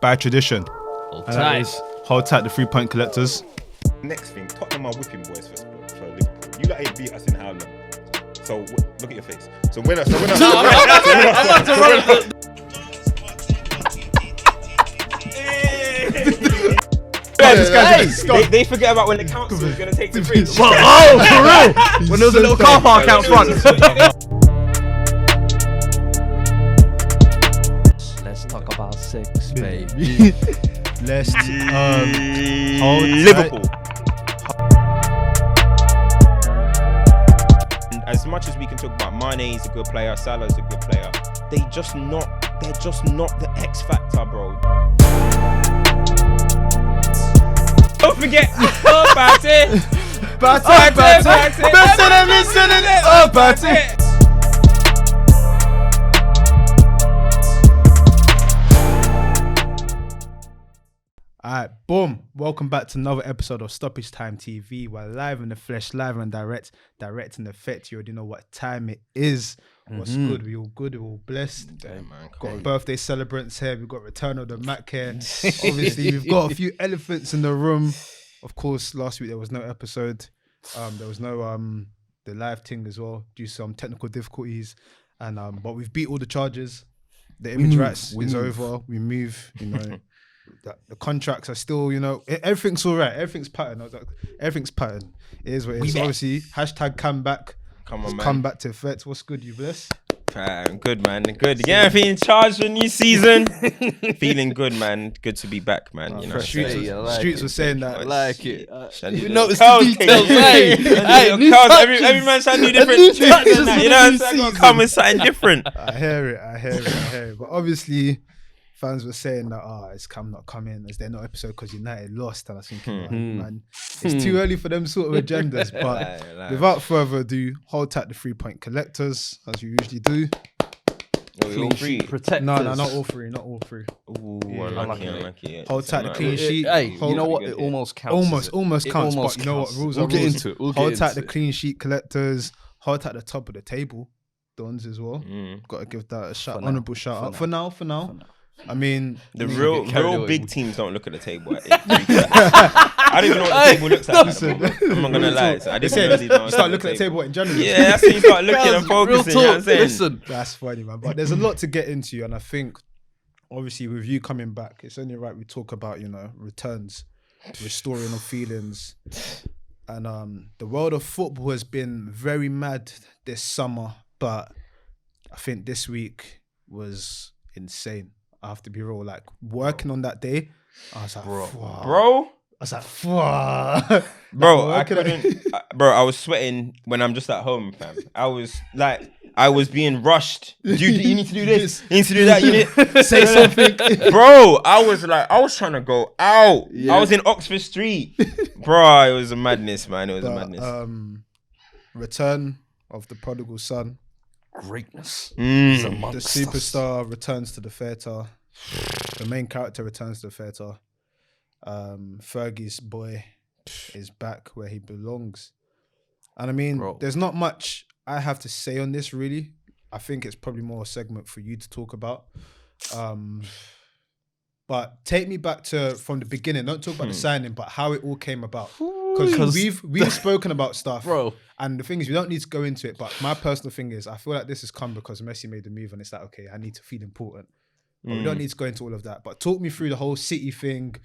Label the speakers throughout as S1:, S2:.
S1: by tradition.
S2: Hold
S1: And that
S2: tight.
S1: is hold tight the 3-point collectors.
S3: Next thing, Tottenham are whipping boys for Liverpool. You lot ain't beat us in how long? So look at your face. So when I
S2: I'm about to run.
S3: they forget about when the council is going to take the free.
S2: Oh, for real? When there was a little car park out front. Let's talk about sex, baby.
S1: Let's hold
S3: Liverpool. And as much as we can talk about Mane is a good player, Salah's a good player, they're just not the X factor, bro. Don't forget about it.
S1: Alright, boom. Welcome back to another episode of Stoppage Time TV. We're live in the flesh, live and direct in effect. You already know what time it is. What's good? We all good, we all blessed.
S3: Damn, man.
S1: Got birthday celebrants here. We've got Return of the Mac here. Obviously, we've got a few elephants in the room. Of course, last week there was no episode. There was no the live thing as well due to some technical difficulties. And but we've beat all the charges. The image rights is over. We move. You know, the contracts are still. You know, everything's all right. Everything's pattern. I was like, everything's pattern. It is what it is. So obviously, hashtag come back.
S3: Come on, man.
S1: Come back to effect. What's good, you bless?
S3: Good, man. Good. Yeah, feeling charged for a new season. Feeling good, man. Good to be back, man. You know,
S1: Streets was saying that.
S2: I like it.
S3: You
S2: notice the details.
S3: Every man's trying to do different touches. You know what I'm saying? Gotta come with something different.
S1: I hear it. But obviously, fans were saying that it's not coming. Is there no episode because United lost? And I was thinking, man, it's too early for them sort of agendas. But without further ado, hold tight the 3-point collectors as we usually do.
S3: All three.
S2: Protectors.
S1: No, not all three.
S3: Ooh, unlucky.
S1: Hold tight the clean sheet.
S2: Hey, you know what? It almost counts.
S1: Almost counts. But you know what? Rules are rules. Hold tight the clean sheet collectors. Hold tight the top of the table. Dons as well. Got to give that a honourable shout out. For now. I mean,
S3: the real big teams don't look at the table. I don't even know what the table looks like. I'm not gonna lie. I just really don't
S1: start looking at the table in January.
S3: Yeah, that's when you start looking and focusing. You know what I'm saying?
S2: Listen,
S1: that's funny, man. But there's a lot to get into, and I think obviously with you coming back, it's only right we talk about returns, restoring of feelings, and the world of football has been very mad this summer, but I think this week was insane. I have to be real. Like working on that day, I was like,
S3: bro.
S1: I was like,
S3: bro, I couldn't. I was sweating when I'm just at home, fam. I was being rushed. Dude, you need to do this. You need to do that. You need
S1: say something,
S3: bro. I was trying to go out. Yeah. I was in Oxford Street, bro. It was a madness, man. It was a madness.
S1: Return of the prodigal son.
S2: Greatness.
S1: The superstar returns to the theatre. The main character returns to the theatre. Fergie's boy is back where he belongs. And I mean, there's not much I have to say on this, really. I think it's probably more a segment for you to talk about. But take me back to from the beginning. Don't talk about the signing, but how it all came about. Because we've spoken about stuff,
S2: bro. And
S1: the thing is, we don't need to go into it. But my personal thing is, I feel like this has come because Messi made the move, and it's like, okay, I need to feel important. But we don't need to go into all of that. But talk me through the whole City thing,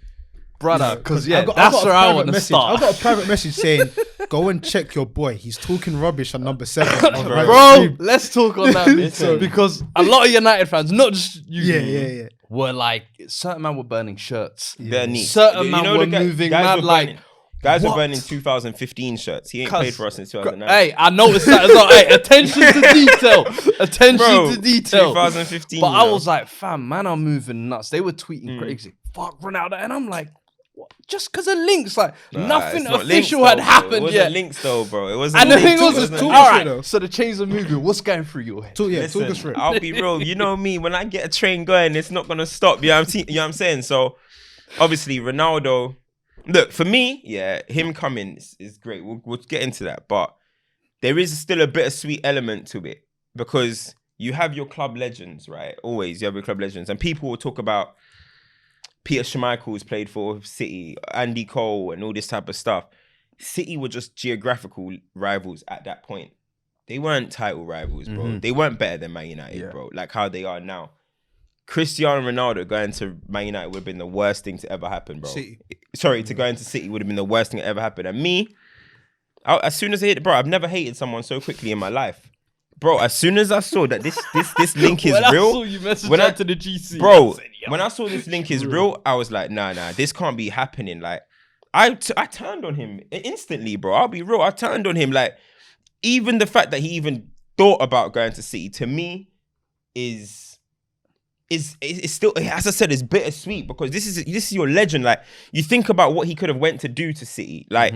S2: brother. Because that's where I want to start.
S1: I got a private message saying, "Go and check your boy. He's talking rubbish on number 7."
S2: Bro, let's talk on that because a lot of United fans, not just you, were like, certain man were burning shirts. Certain man were moving mad like.
S3: Guys were burning 2015 shirts. He ain't played for us since 2009.
S2: Hey, I noticed that as well. Hey, attention to detail. Attention to detail.
S3: 2015.
S2: But I was like, fam, man, I'm moving nuts. They were tweeting crazy. Fuck Ronaldo. And I'm like, what? Just because of links, like nothing official had happened yet.
S3: It wasn't links though, bro. It wasn't.
S2: And the thing was, all right. So the chains are moving. What's going through your head?
S1: Talk us through it.
S3: I'll be real. You know me. When I get a train going, it's not gonna stop. You know what I'm saying? So obviously Ronaldo. Look, for me, him coming is great. We'll get into that. But there is still a bittersweet element to it because you have your club legends, right? Always, you have your club legends. And people will talk about Peter Schmeichel's played for City, Andy Cole, and all this type of stuff. City were just geographical rivals at that point. They weren't title rivals, bro. They weren't better than Man United, bro. Like how they are now. Cristiano Ronaldo going to Man United would have been the worst thing to ever happen, bro. To go into City would have been the worst thing that ever happened. And me, as soon as I hit it, bro, I've never hated someone so quickly in my life. Bro, as soon as I saw that this link is real,
S2: when I to the GC,
S3: bro, when I saw this link is real, I was like, nah, this can't be happening. Like, I turned on him instantly, bro. I'll be real. I turned on him. Like, even the fact that he even thought about going to City, to me, is still, as I said, it's bittersweet because this is your legend. Like, you think about what he could have went to do to City. Like,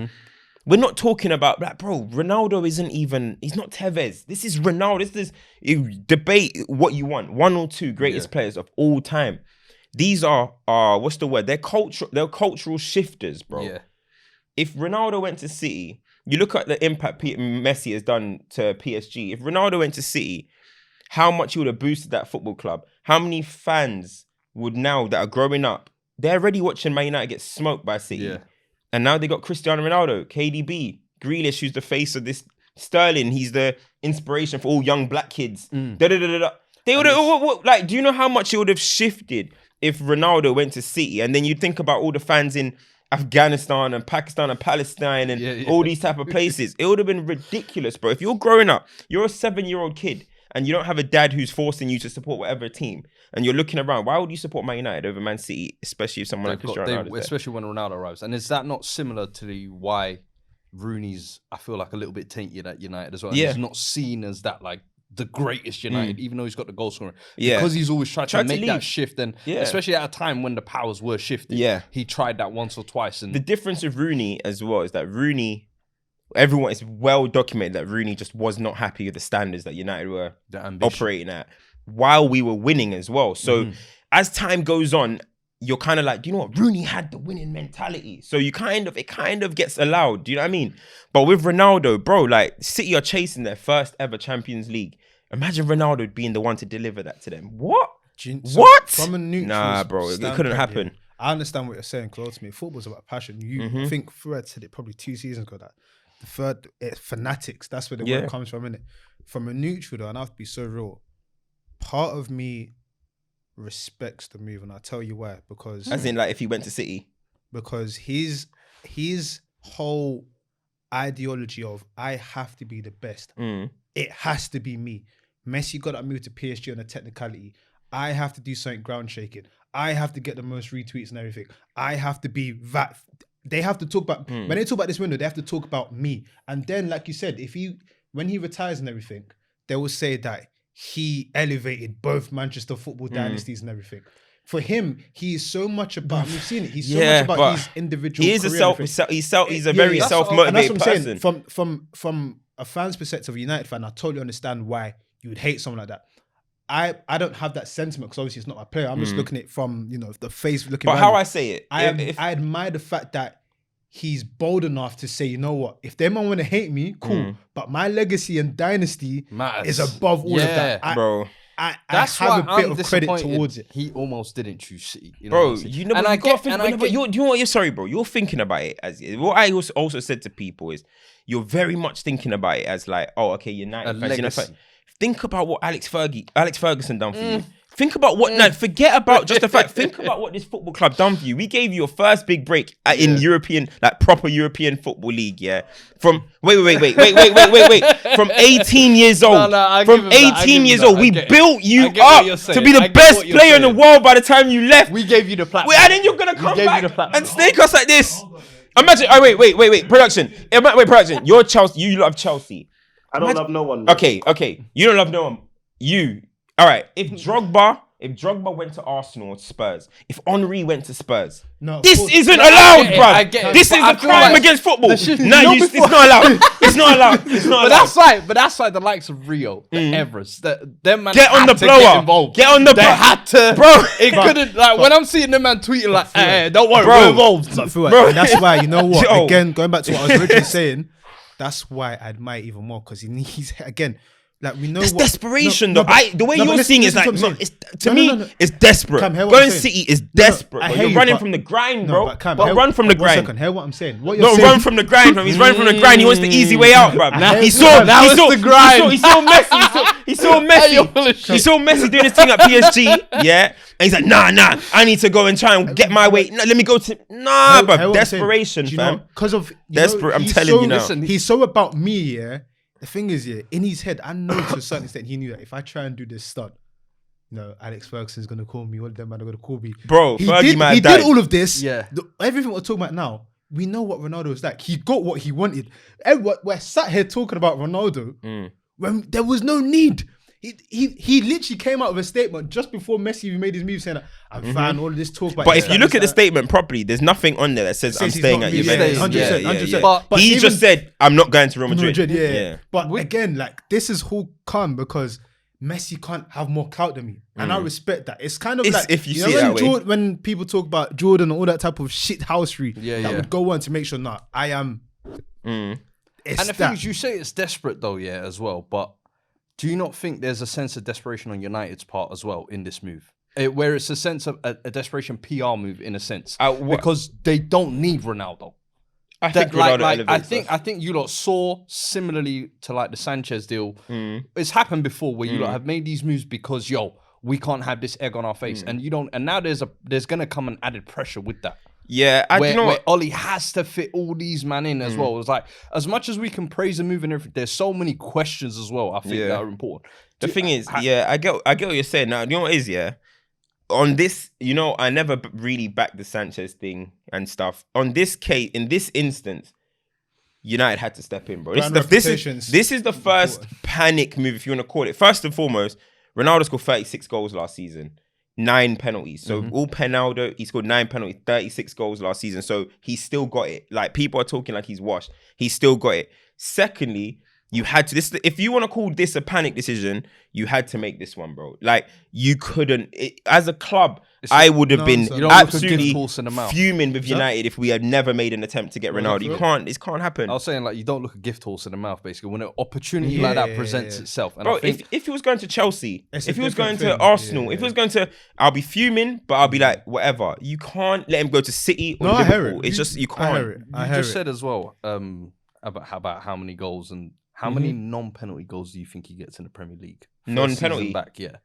S3: we're not talking about, like, bro, Ronaldo he's not Tevez. This is Ronaldo. You debate what you want. 1 or 2 greatest players of all time. These are, what's the word? They're cultural shifters, bro. Yeah. If Ronaldo went to City, you look at the impact Messi has done to PSG. If Ronaldo went to City, how much he would have boosted that football club. How many fans would now, that are growing up, they're already watching Man United get smoked by City. Yeah. And now they got Cristiano Ronaldo, KDB, Grealish, who's the face of this. Sterling, he's the inspiration for all young black kids. They would have, like, do you know how much it would have shifted if Ronaldo went to City? And then you think about all the fans in Afghanistan and Pakistan and Palestine and all these type of places. It would have been ridiculous, bro. If you're growing up, you're a 7-year-old kid and you don't have a dad who's forcing you to support whatever team, and you're looking around, why would you support Man United over Man City, especially if someone like Cristiano Ronaldo,
S2: especially when Ronaldo arrives? And is that not similar to why Rooney's, I feel like, a little bit tainted at United as well? Yeah. He's not seen as that, like, the greatest United, even though he's got the goal scorer. Yeah. Because he's always tried to make that shift, and especially at a time when the powers were shifting, he tried that once or twice. And
S3: the difference with Rooney as well is that Rooney, everyone, it's well documented that Rooney just was not happy with the standards that United were operating at while we were winning as well. So as time goes on, you're kind of like, you know what? Rooney had the winning mentality. So it kind of gets allowed. Do you know what I mean? But with Ronaldo, bro, like, City are chasing their first ever Champions League. Imagine Ronaldo being the one to deliver that to them. What? What?
S1: From a neutral,
S3: nah, bro, it couldn't happen.
S1: I understand what you're saying, close to me. Football's about passion. You think Fred said it probably 2 seasons ago, that the third, it's fanatics. That's where the word comes from, innit? From a neutral, though, and I have to be so real, part of me respects the move, and I'll tell you why. Because,
S3: as in, like, if he went to City,
S1: because his whole ideology of, I have to be the best, it has to be me. Messi got that move to PSG on a technicality. I have to do something ground shaking. I have to get the most retweets and everything. I have to be that. They have to talk about, when they talk about this window, they have to talk about me. And then, like you said, when he retires and everything, they will say that he elevated both Manchester football dynasties and everything. For him, he is so much about, we've seen it, he's so much about his individual
S3: career. He's a very self-motivated person.
S1: From a fan's perspective, a United fan, I totally understand why you would hate someone like that. I don't have that sentiment because obviously it's not my player. I'm just looking at it from, the face looking.
S3: But how I say it,
S1: I admire the fact that he's bold enough to say, you know what, if them man want to hate me, cool. But my legacy and dynasty is above all of that,
S3: bro.
S1: I have a bit of credit towards it.
S2: He almost didn't choose City,
S3: bro. You know, you know what? You're sorry, bro. You're thinking about it as what I also said to people is, you're very much thinking about it as like, oh, okay, United fans. Think about what Alex Ferguson done for you. Think about what. No, forget about just the fact. Think about what this football club done for you. We gave you your first big break in European, like proper European football league. Yeah, from wait. From 18 years old. From 18 years old, we built you up to be the best player in the world. By the time you left,
S2: we gave you the platform.
S3: And then you're gonna come back and snake us like this. Imagine. Oh wait. Production. Production. You're Chelsea. You love Chelsea.
S4: I don't love no one.
S3: Okay. You don't love no one. All right. If Drogba went to Arsenal or Spurs, if Henry went to Spurs, this isn't allowed, bro. This is a crime against football. No, it's not allowed. It's not allowed.
S2: But that's like the likes of Rio, the Everest. Them man
S3: get on the blower. Get on the blower.
S2: They had to, bro. It couldn't. Like when I'm seeing them man tweeting like, "Hey, don't worry, we're involved."
S1: Bro, that's why, you know what? Again, going back to what I was originally saying, that's why I admire even more, because he's again. Like we know
S3: That's desperation,
S1: no,
S3: though.
S1: but-
S3: The way
S1: no, but
S3: you're
S1: listen-
S3: seeing it is
S1: listen
S3: like,
S1: to what
S3: no,
S1: I'm
S3: it's,
S1: saying.
S3: to
S1: No,
S3: me,
S1: no, no.
S3: it's desperate.
S1: Cam, hear what
S3: Going
S1: I'm saying.
S3: City is
S1: No,
S3: desperate.
S1: I
S3: Bro.
S1: hear
S3: You're
S1: you,
S3: running
S1: but-
S3: from the grind,
S1: No,
S3: bro.
S1: but Cam,
S3: But run from the
S1: one
S3: grind.
S1: second, hear what I'm saying. What you're
S3: No,
S1: saying.
S3: run from the grind, fam. He's running from the grind. He wants the easy way out, bro.
S1: I
S3: He
S1: hear-
S3: saw
S1: Now
S3: he
S1: it's
S3: saw-
S1: the
S4: grind.
S3: He saw Messi. He saw Messi. He saw Messi doing his thing at PSG. Yeah, and he's like, nah. I need to go and try and get my way. No, let me go to bro.
S1: Hear what I'm saying.
S3: Desperation,
S1: Do you
S3: fam.
S1: know, because of
S3: Desperate, I'm
S1: he's
S3: telling
S1: so,
S3: you now.
S1: Listen, he's so about me, yeah. The thing is, yeah, in his head, I know to a certain extent he knew that if I try and do this stunt, Alex Ferguson's gonna call me. All of them are gonna call me.
S3: Bro,
S1: he
S3: Fergie might have
S1: did
S3: died.
S1: all of this.
S2: Yeah.
S1: Everything we're talking about now, we know what Ronaldo is like. He got what he wanted. We're sat here talking about Ronaldo when there was no need. He literally came out with a statement just before Messi even made his move saying, I'm fine, all of this talk about
S3: But
S1: this,
S3: if you
S1: that,
S3: look
S1: this,
S3: at the
S1: that.
S3: statement properly, there's nothing on there that says I'm
S1: Says he's
S3: staying
S1: not
S3: at
S1: really
S3: Juventus.
S1: staying. 100%.
S2: But
S3: He
S1: even-
S3: just said, I'm not going to Real Madrid.
S1: Madrid, yeah. But again, like this is who come because Messi can't have more clout than me, and I respect that. It's kind of
S3: It's-
S1: like
S3: if you
S1: know
S3: see it
S1: when
S3: that way.
S1: when people talk about Jordan and all that type of shit housery
S2: Yeah.
S1: would go on to make sure I am. It's
S2: And the
S1: that.
S2: thing is, you say it's desperate though, yeah, as well. But do you not think there's a sense of desperation on United's part as well in this move? Where it's a sense of a desperation PR move in a sense, because they don't need Ronaldo.
S3: I think Ronaldo elevates
S2: I think you lot saw similarly to like the Sanchez deal. It's happened before where you lot have made these moves because we can't have this egg on our face, and you don't. And now there's gonna come an added pressure with that.
S3: Yeah,
S2: Where Ollie has to fit all these man in as well. It's like, as much as we can praise the move and everything, there's so many questions as well, I think, that are important.
S3: The thing is, I get what you're saying. Now, you know what it is, yeah? On this, I never really backed the Sanchez thing and stuff. On this case, in this instance, United had to step in, bro. This is the first panic move, if you want to call it. First and foremost, Ronaldo scored 36 goals last season. 9 penalties. So all Penaldo, he scored 9 penalties, 36 goals last season. So he still got it. Like people are talking like he's washed. He still got it. Secondly, you had to if you want to call this a panic decision, you had to make this one, bro. Like you couldn't as a club. I would have been absolutely fuming with United if we had never made an attempt to get Ronaldo. This can't happen.
S2: I was saying, like, you don't look a gift horse in the mouth, basically, when an opportunity like that presents itself. And
S3: bro,
S2: I think
S3: if he was going to Chelsea, if he was going to Arsenal, if he was going to, I'll be fuming, but I'll be like, whatever. You can't let him go to City or Liverpool. It's just, you can't.
S2: You just said as well about how many goals and how many non-penalty goals do you think he gets in the Premier League?
S3: Non-penalty?
S2: Back, yeah.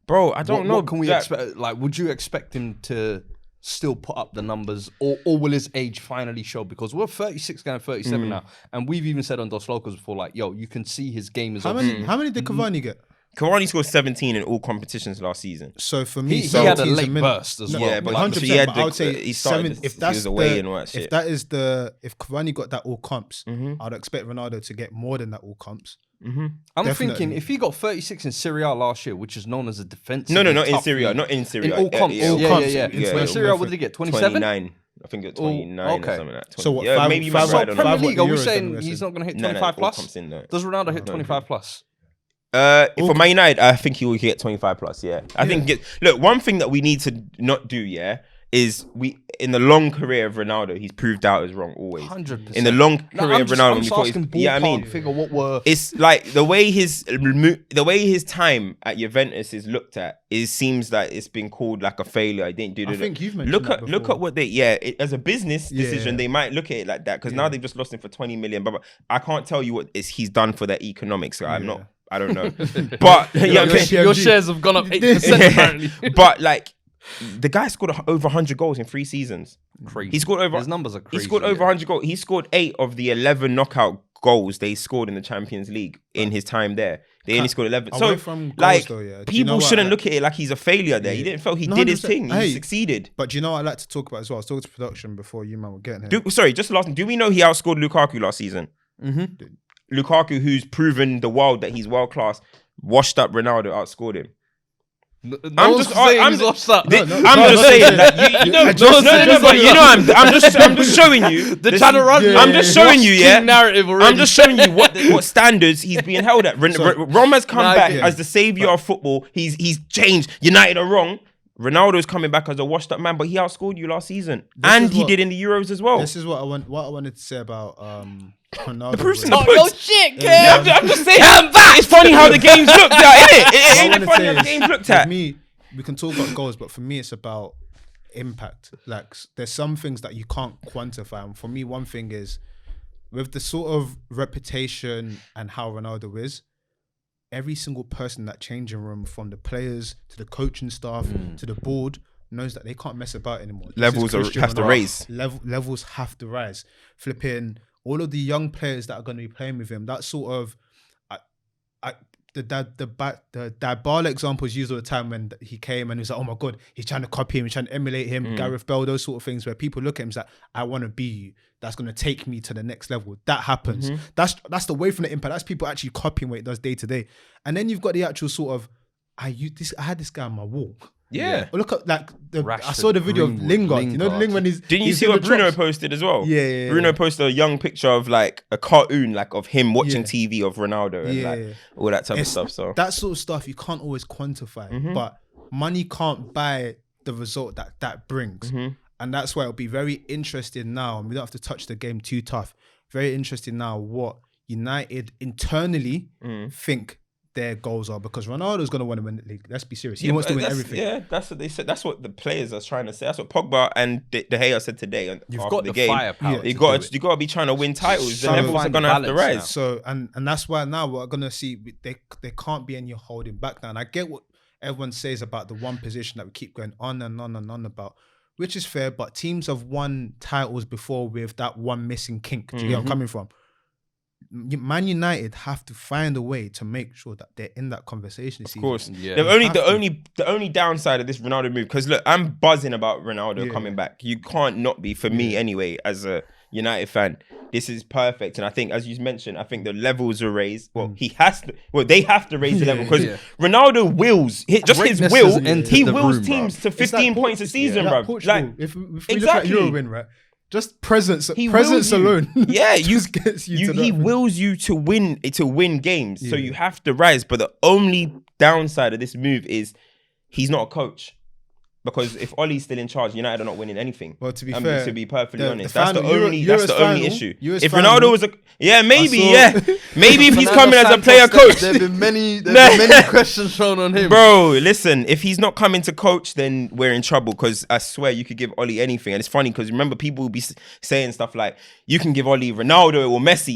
S3: Bro, I don't know.
S2: What can we expect? Like, would you expect him to still put up the numbers, or will his age finally show? Because we're 36 going 37 now, and we've even said on Dos Locos before, like, you can see his game is.
S1: How many did Cavani get?
S3: Cavani scored 17 in all competitions last season.
S1: So for me,
S2: he had a late burst as well.
S1: Yeah, but 100%. But I would say
S3: he started.
S1: If that's
S3: away and all that shit.
S1: If Cavani got that all comps, I'd expect Ronaldo to get more than that all comps.
S2: I'm thinking if he got 36 in Serie A last year, which is known as a defensive.
S3: No, not in Serie A, not in Serie A.
S2: In all comps. Yeah. In Serie A, what did he get? 27?
S3: 29. I think it's 29 or something like that.
S1: So what?
S3: Maybe
S2: Premier League, are we saying he's not going to hit 25 plus? Does Ronaldo hit 25 plus?
S3: For Man United, I think he will get 25 plus. Yeah, I think. Look, one thing that we need to not do, is in the long career of Ronaldo, he's proved out as wrong always.
S2: 100%.
S3: In the long career of Ronaldo, it's like the way his time at Juventus is looked at. It seems like it's been called like a failure. I didn't do that.
S1: I think you've mentioned that
S3: look at what as a business decision, they might look at it like that because now they've just lost him for 20 million. But I can't tell you what he's done for their economics. So I don't know. But
S4: your shares have gone up 8% apparently.
S3: But like, the guy scored over 100 goals in 3 seasons.
S2: Crazy.
S3: He scored over.
S2: His numbers are crazy.
S3: He scored over 100 goals. He scored 8 of the 11 knockout goals they scored in the Champions League in his time there. They only scored 11. So, like, people shouldn't look at it like he's a failure there. He didn't feel he did his thing. He succeeded.
S1: But do you know what I'd like to talk about as well? I was talking to production before you man were getting here.
S3: Sorry, just last. Do we know he outscored Lukaku last season? Lukaku, who's proven the world that he's world class, washed up Ronaldo, outscored him. I'm just saying. I'm just saying. I'm just showing you.
S4: The channel run.
S3: I'm just showing you. Yeah.
S4: Narrative already.
S3: I'm just showing you what standards he's being held at. Rom has come back as the savior of football. He's changed. United are wrong. Ronaldo's coming back as a washed up man, but he outscored you last season, and he did in the Euros as well.
S1: This is what I wanted to say about Ronaldo
S3: proof's
S1: was-
S3: in the
S4: Oh,
S3: pudding.
S4: shit, kid.
S3: Yeah, I'm just saying. It's funny how the game's looked at, isn't it?
S1: What I
S3: Ain't it
S1: wanna
S3: funny
S1: say
S3: how the
S1: is,
S3: game's looked
S1: with
S3: at?
S1: me, we can talk about goals, but for me, it's about impact. Like, there's some things that you can't quantify. And for me, one thing is, with the sort of reputation and how Ronaldo is, every single person in that changing room, from the players to the coaching staff to the board, knows that they can't mess about anymore. This is
S3: Levels
S1: Cristiano
S3: have to
S1: Ronaldo.
S3: raise.
S1: Levels have to rise. Flipping all of the young players that are going to be playing with him. That sort of, the Dybala example is used all the time when he came and he was like, oh my God, he's trying to copy him, he's trying to emulate him, Gareth Bale, those sort of things where people look at him and say, I want to be you. That's going to take me to the next level. That happens. That's the way from the impact. That's people actually copying what he does day to day. And then you've got the actual sort of, I had this guy on my wall.
S3: Yeah.
S1: Look at like I
S2: Rashford,
S1: saw the video of Lingard. You know the Lingard when he's
S3: Didn't you
S1: he's
S3: see
S1: in
S3: what
S1: the
S3: Bruno
S1: drops?
S3: posted as well?
S1: Yeah.
S3: Bruno posted a young picture of like a cartoon, like of him watching
S1: Yeah.
S3: TV of Ronaldo and like all that type of stuff. So
S1: that sort of stuff you can't always quantify, but money can't buy the result that brings. And that's why it'll be very interesting now, and we don't have to touch the game too tough. Very interesting now what United internally think their goals are, because Ronaldo's going to want to win the league. Let's be serious. He wants to win everything.
S3: Yeah, that's what they said. That's what the players are trying to say. That's what Pogba and De Gea said today.
S2: You've
S3: after
S2: got
S3: the
S2: the
S3: game.
S2: firepower.
S3: You got to be trying to win titles. The levels are
S2: find
S3: going to
S2: the
S3: have to
S2: balance
S3: rise.
S2: now.
S1: So and that's why now we're gonna see they can't be any holding back now. And I get what everyone says about the one position that we keep going on and on and on about, which is fair. But teams have won titles before with that one missing kink. Do you get where I'm coming from? Man United have to find a way to make sure that they're in that conversation.
S3: Of course,
S2: Yeah.
S3: the only downside of this Ronaldo move, because look, I'm buzzing about Ronaldo coming back. You can't not be, for me anyway, as a United fan. This is perfect, and I think, as you mentioned, I think the levels are raised. Well, they have to raise the level, because Ronaldo wills, just his
S2: Greatness
S3: will.
S2: has entered
S3: He
S2: the
S3: wills
S2: room,
S3: teams
S2: bruv.
S3: to 15 points a season,
S1: Like
S3: bro.
S1: Portugal,
S3: Like,
S1: if we look at
S3: exactly.
S1: Euro win, right? Just presence
S3: wills you.
S1: alone.
S3: Yeah,
S1: just gets you to that
S3: he
S1: thing.
S3: wills you to win games. So you have to rise. But the only downside of this move is he's not a coach. Because if Ollie's still in charge, United are not winning anything.
S1: Well, to be fair,
S3: to be perfectly
S1: the
S3: honest,
S1: final-
S3: that's the only
S1: Euro's
S3: only
S1: final-
S3: issue.
S1: Euro's
S3: If
S1: final-
S3: Ronaldo was maybe
S1: saw-
S3: if he's
S2: Fernando
S3: coming as a
S2: Santos
S3: player
S2: said
S3: coach.
S2: There've been many questions thrown on him.
S3: Bro, listen, if he's not coming to coach, then we're in trouble, because I swear you could give Ollie anything. And it's funny because remember, people will be saying stuff like, you can give Ollie Ronaldo or Messi,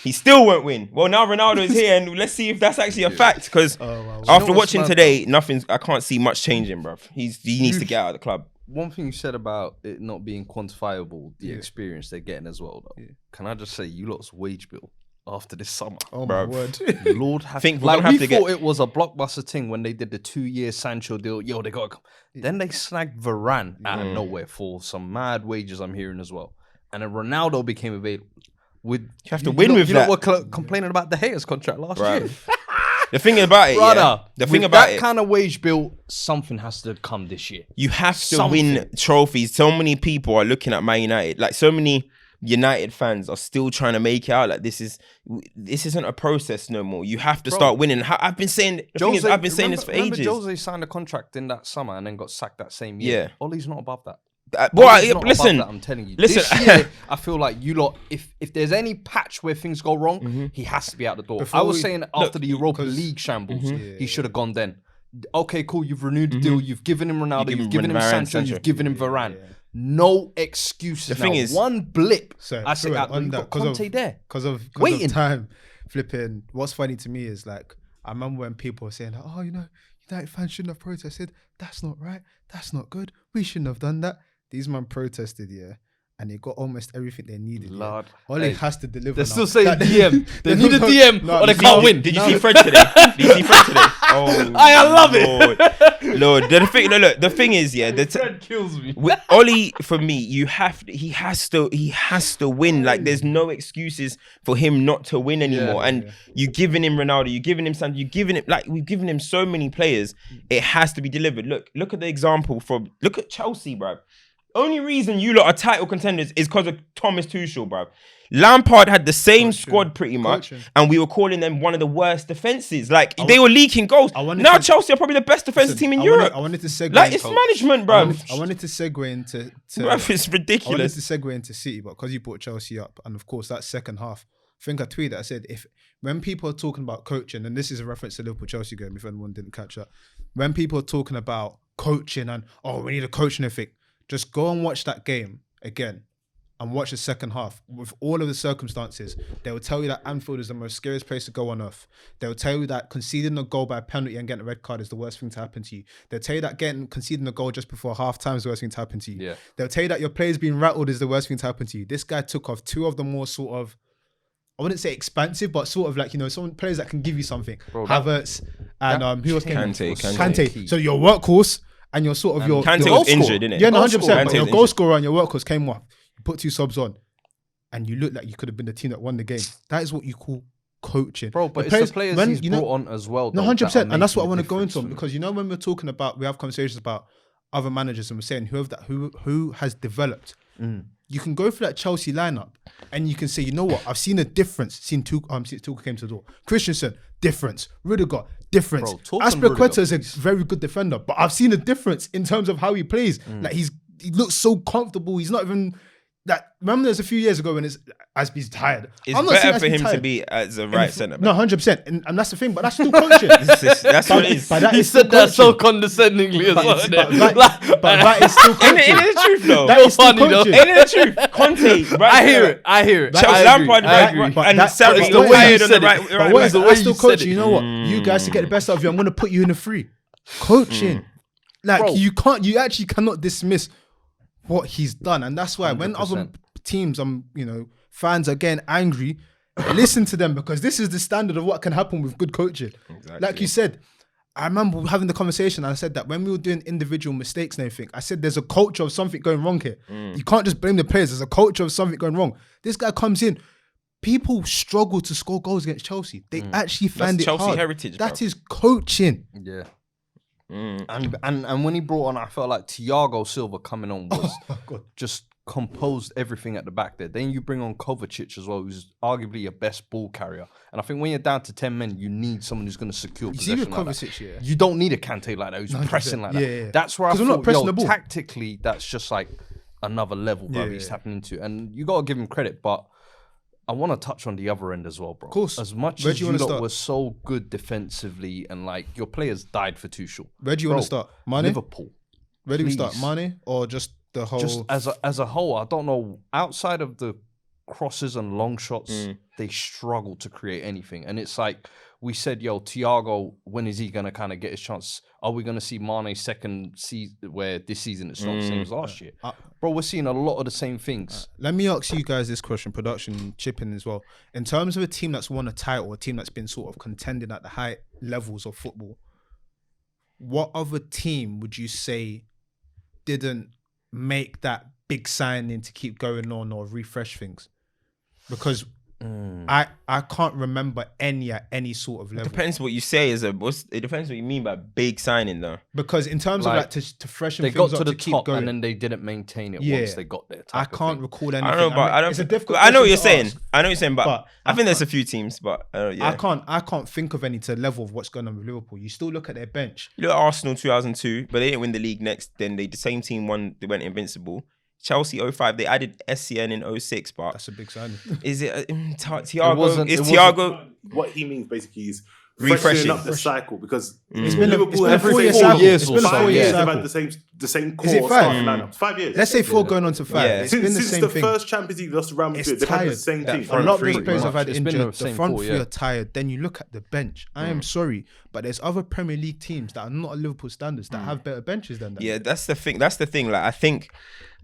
S3: he still won't win. Well, now Ronaldo is here, and let's see if that's actually a fact, because after
S2: what's
S3: watching
S2: mad,
S3: today, I can't see much changing, bro. He needs to get out of the club.
S2: One thing you said about it not being quantifiable, the experience they're getting as well, though. Can I just say, you lot's wage bill after this summer.
S1: Oh my word.
S2: Lord have
S3: Think we're
S2: like
S3: gonna have
S2: we
S3: to
S2: thought it was a blockbuster thing when they did the 2-year Sancho deal. Yo, they got then they snagged Varane out of nowhere for some mad wages, I'm hearing as well. And then Ronaldo became available. You
S3: have to win with
S2: you
S3: that.
S2: know what complaining about the haters contract last year.
S3: The thing about it,
S2: Brother,
S3: the thing
S2: with
S3: about
S2: that
S3: it,
S2: kind of wage bill, something has to come this year.
S3: you have to win trophies. So many people are looking at Man United, like so many United fans are still trying to make it out like this isn't a process no more. You have to start winning. I've been saying I've been saying this for ages.
S2: Remember Jose signed a contract in that summer and then got sacked that same year.
S3: Yeah.
S2: Ollie's not above that.
S3: Listen,
S2: I'm telling you.
S3: listen.
S2: This year, I feel like you lot, if there's any patch where things go wrong, he has to be out the door. I was saying after the Europa League shambles, he should have gone then. Okay, cool, you've renewed the deal, you've given him Ronaldo, you've given him Sancho, you've given him Varane. No excuses.
S3: The thing is,
S2: one blip.
S1: So
S2: I said that
S1: on
S2: you've
S1: that,
S2: got Conte there.
S1: Because of
S2: Waiting.
S1: time, flipping. What's funny to me is like, I remember when people were saying, like, oh, United fans shouldn't have protested. That's not right. That's not good. We shouldn't have done that. These men protested, and they got almost everything they needed.
S2: Lord.
S1: All it has to deliver.
S2: They're
S1: now.
S2: still saying
S1: That-
S2: DM. They need a
S1: No,
S2: DM
S1: no,
S2: or they
S1: you
S2: can't
S1: see-
S2: win.
S3: Did you see Fred today? Oh,
S2: I love it.
S3: Lord, the thing is,
S2: Fred kills me.
S3: with Ollie, for me, he has to win. Like, there's no excuses for him not to win anymore. You're giving him Ronaldo, you're giving him Sancho, we've given him so many players. It has to be delivered. Look at the example look at Chelsea, bro. only reason you lot are title contenders is because of Thomas Tuchel, bruv. Lampard had the same squad pretty much, and we were calling them one of the worst defenses. Like they were leaking goals. Now Chelsea are probably the best defensive team in Europe.
S1: I wanted to segue.
S3: Like it's management, bruv.
S1: I wanted to segue into.
S3: Bruv, it's ridiculous.
S1: I wanted to segue into City, but because you brought Chelsea up, and of course that second half, I think I tweeted. I said when people are talking about coaching, and this is a reference to Liverpool Chelsea game, if anyone didn't catch that, when people are talking about coaching and we need a coach and everything, just go and watch that game again. And watch the second half with all of the circumstances. They will tell you that Anfield is the most scariest place to go on earth. They will tell you that conceding a goal by a penalty and getting a red card is the worst thing to happen to you. They'll tell you that conceding a goal just before half time is the worst thing to happen to you.
S2: Yeah.
S1: They'll tell you that your players being rattled is the worst thing to happen to you. This guy took off two of the more sort of, I wouldn't say expansive, but sort of like, some players that can give you something. Bro, Havertz and who else came? Kante. So your workhorse and your sort of your
S3: Kante was injured, didn't it?
S1: Yeah, no, 100%. But your goal scorer and your workhorse came off. Put two subs on, and you look like you could have been the team that won the game. That is what you call coaching,
S2: bro. But it's the players he's brought on as well.
S1: No, 100%, and that's what I want to go into because when we're talking about, we have conversations about other managers, and we're saying who has developed. You can go through that Chelsea lineup, and you can say, you know what, I've seen a difference. Since Tuchel came to the door, Christensen, difference. Rudiger, difference. Aspilicueta is a very good defender, but I've seen a difference in terms of how he plays. Like he looks so comfortable. He's not even. Remember there's a few years ago when Asby's tired.
S3: It's better for him to be as a right centre back.
S1: No, 100%. And that's the thing, but that's still coaching.
S3: That's what it is.
S4: He said that so condescendingly as well.
S1: But that is still coaching.
S3: Ain't it the truth though?
S1: That is still coaching.
S3: Ain't it the truth? Conte, right?
S4: I hear it.
S3: Chelsea Lampard, right? And Sarri,
S1: the way
S3: on the right.
S1: But what is the way you said it? You know what? You guys to get the best out of you, I'm going to put you in a free. Coaching. Like you actually cannot dismiss what he's done, and that's why 100%. When other teams, fans are getting angry, listen to them because this is the standard of what can happen with good coaching. Exactly. Like you said, I remember having the conversation and I said that when we were doing individual mistakes and everything, I said there's a culture of something going wrong here. You can't just blame the players. There's a culture of something going wrong. This guy comes in. People struggle to score goals against Chelsea. They actually find it
S3: Chelsea
S1: hard.
S3: heritage.
S1: That is coaching.
S2: Yeah. And when he brought on, I felt like Thiago Silva coming on was just composed everything at the back there. Then you bring on Kovacic as well, who's arguably your best ball carrier. And I think when you're down to 10 men, you need someone who's going to secure possession. You see with Kovacic, you don't need a Kante like that who's 100%. Pressing like that. Yeah. That's where I thought, tactically, that's just like another level, bro, he's tapping into. And you got to give him credit, but I want to touch on the other end as well, bro.
S1: Of course.
S2: As much as you lot were so good defensively and like your players died for Tuchel.
S1: Where do you want to start? Mane?
S2: Liverpool.
S1: Where do we start? Mane or just the whole?
S2: Just as a whole, I don't know. Outside of the crosses and long shots, they struggle to create anything. And it's like we said, Thiago, when is he going to kind of get his chance? Are we going to see Mane's second season where this season it's not the same as last year? Bro, we're seeing a lot of the same things.
S1: Let me ask you guys this question, production, chip in as well. In terms of a team that's won a title, a team that's been sort of contending at the high levels of football, what other team would you say didn't make that big signing to keep going on or refresh things? Because I can't remember any at any sort of level.
S3: It depends what you say it depends what you mean by big signing though.
S1: Because in terms of like to freshen things
S2: up, they got to the
S1: keep
S2: top
S1: going,
S2: and then they didn't maintain it once they got there.
S1: I can't recall anything.
S3: I don't know, but
S1: it's a difficult.
S3: I know what you're saying. I know what you're saying, but I think there's a few teams, but
S1: I can't think of any to the level of what's going on with Liverpool. You still look at their bench.
S3: You look at Arsenal 2002, but they didn't win the league next. Then the same team won. They went invincible. Chelsea 05, they added SCN in 06, but
S1: that's a big signing.
S3: Is it Thiago? Is Thiago?
S5: What he means basically is
S3: refreshing
S5: up the cycle because
S1: it's been
S5: Liverpool
S1: every
S5: 4
S1: years.
S5: It's been 4 years. They've had the same core.
S1: Is it 5?
S5: Lineup. 5 years.
S1: Let's say 4 going on to 5.
S3: Yeah.
S1: It's been the
S5: since
S1: same
S5: the
S1: thing.
S5: first Champions League lost to Real Madrid, they've had the same team.
S1: A lot of those players have had injured.
S2: The
S1: front three are tired. Then you look at the bench. I am sorry, but there's other Premier League teams that are not at Liverpool standards that have better benches than that.
S3: Yeah, that's the thing. Like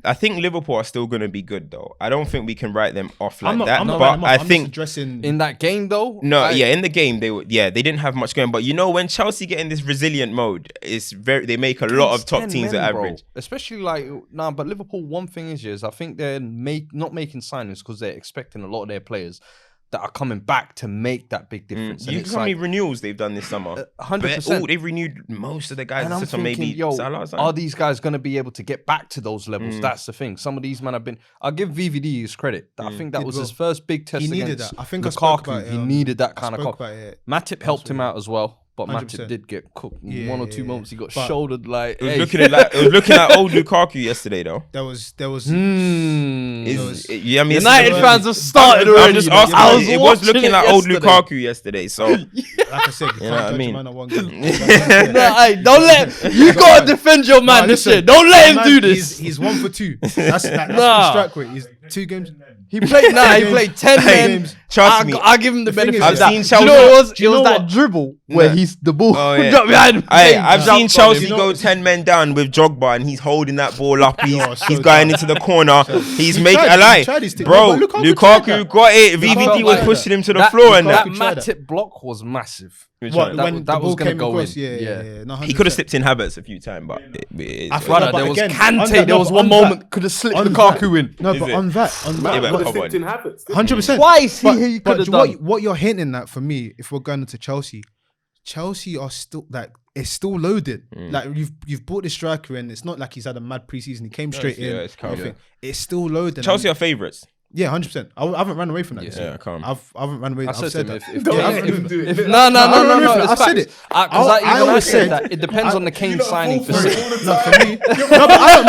S3: I think Liverpool are still going to be good though. I don't think we can write them off like that. But I think
S1: addressing
S2: in that game though.
S3: In the game they didn't have much going. But you know when Chelsea get in this resilient mode, they make a lot of top teams at average.
S2: Especially but Liverpool. One thing is I think they're not making signings because they're expecting a lot of their players that are coming back to make that big difference.
S3: You know how many renewals they've done this summer?
S2: 100%.
S3: They've renewed most of the guys.
S2: And I'm
S3: except for
S2: thinking,
S3: maybe Salah.
S2: are these guys going to be able to get back to those levels? That's the thing. Some of these men have been. I'll give VVD his credit. I think that was his first big test.
S1: He needed
S2: against
S1: that. I think
S2: Lukaku.
S1: I spoke about it.
S2: He needed that kind of
S1: spoke
S2: cock.
S1: about it.
S2: Matip helped him out as well. But
S1: 100%.
S2: Matip did get cooked.
S1: Yeah,
S2: One or two moments he got
S1: But
S2: shouldered like.
S3: It was looking like old Lukaku yesterday though.
S1: There was.
S3: Yeah, I mean,
S2: United fans have started
S3: I'm
S2: already.
S3: just asking. It was looking like old
S2: yesterday.
S3: Lukaku yesterday. So
S1: Like I said, you
S3: know what I
S1: can't judge
S3: mean?
S1: a man on one game.
S2: Don't let you gotta defend your man. This shit. Don't let him do this.
S1: He's 1 for 2. That's the strike rate. He's 2 games.
S2: He played. He played 10 games.
S3: Trust me.
S2: I give him the benefit.
S3: I've
S2: of that.
S3: seen
S2: Do you know what it was?
S1: Do you
S2: It was
S1: know
S2: that
S1: what?
S2: dribble where he's the ball dropped behind him.
S3: I've seen Chelsea
S1: You know
S3: go
S1: what?
S3: 10 men down with Drogba and he's holding that ball up. He's
S1: so
S3: going
S1: bad.
S3: into the corner. He's
S1: He
S3: making
S1: tried-
S3: a lie.
S1: he tried his thing.
S3: Bro,
S1: No, but Lukaku tried
S3: Lukaku
S1: that.
S3: got it. VVD
S1: Lukaku
S3: was
S1: tried
S3: pushing
S1: that.
S3: him to the floor and
S2: That
S3: that.
S1: tried
S2: Matip block was massive.
S1: What,
S2: That
S1: when
S2: was-
S1: the
S2: that was
S1: ball
S2: gonna
S1: came
S2: go
S1: across?
S2: in.
S1: Yeah. No,
S3: He could have
S1: 100%.
S3: slipped in Havertz a few times, but
S1: I feel
S2: Brother,
S1: like,
S2: there
S1: but
S2: was
S1: again,
S2: Kante.
S1: on
S2: There
S1: that-
S2: was
S1: no,
S2: one
S1: on
S2: moment
S1: that-
S2: could have slipped
S1: on
S2: Lukaku in.
S1: No,
S3: Is
S1: but
S3: it?
S1: on that,
S3: Yeah,
S5: But
S3: come
S5: slipped
S3: on.
S5: in habits.
S1: 100%.
S2: Twice he could have done.
S1: What you're hinting at for me, if we're going into Chelsea are still like it's still loaded. Like you've bought this striker in. It's not like he's had a mad preseason. He came straight in.
S3: it's calm,
S1: everything. It's still loaded.
S3: Chelsea are favourites.
S1: Yeah, 100%. I haven't run away from that.
S3: Yeah, calm.
S1: I haven't run away.
S2: I
S1: I've
S2: said
S1: said
S2: to him,
S1: that.
S2: if
S5: Don't
S2: yeah,
S5: let him do it.
S2: no,
S1: I
S2: it's
S1: said
S2: facts.
S1: it.
S2: Because
S1: I
S2: I
S1: always
S2: said
S1: said-
S2: that it depends on the Kane signing for City.
S1: No, for me. No, but I don't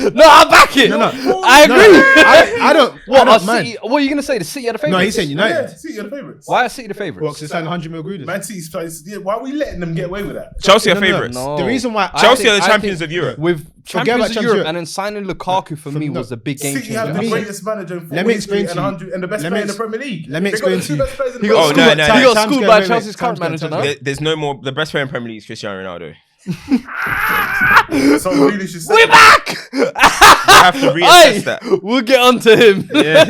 S1: mind.
S2: No, I back it.
S1: No.
S2: I agree.
S1: I don't.
S2: What,
S1: I
S2: are
S1: don't mind.
S2: City, what are you going to say? The City are the favourites?
S1: No, he's saying
S5: Yeah,
S1: United.
S5: City are the favourites.
S2: Why are City the
S1: Well,
S2: favourites?
S1: because they're signing 100 mil agreed.
S5: Man City's players. Yeah, why are we letting them get away with that?
S3: Chelsea are
S1: No, no,
S3: favourites.
S2: no.
S1: The reason why
S3: Chelsea are the
S2: I
S3: champions
S2: think
S3: of Europe.
S2: With
S1: Forget
S2: champions
S1: about
S2: of
S1: Champions
S2: Europe
S1: Europe.
S2: and then signing Lukaku for me was a big game
S5: City have
S2: changer.
S5: the greatest manager in
S1: Let
S5: football
S1: me
S5: history
S1: explain to you.
S5: and the best
S1: Let me
S5: player in the
S1: ex-
S5: Premier League.
S1: let me
S5: They got the
S1: explain
S5: two
S1: to you.
S5: best players in the
S2: He got
S5: Premier
S3: Oh,
S5: League.
S3: no,
S2: He got
S1: Time's
S2: schooled
S1: going,
S2: by
S1: wait,
S2: Chelsea's
S1: time's
S2: current
S1: going,
S2: manager
S1: time's
S2: now.
S1: going.
S3: There's no more. The best player in Premier League is Cristiano Ronaldo.
S5: So really should say
S2: We're back!
S3: You have to reassess that.
S2: We'll get onto him.
S3: Yeah.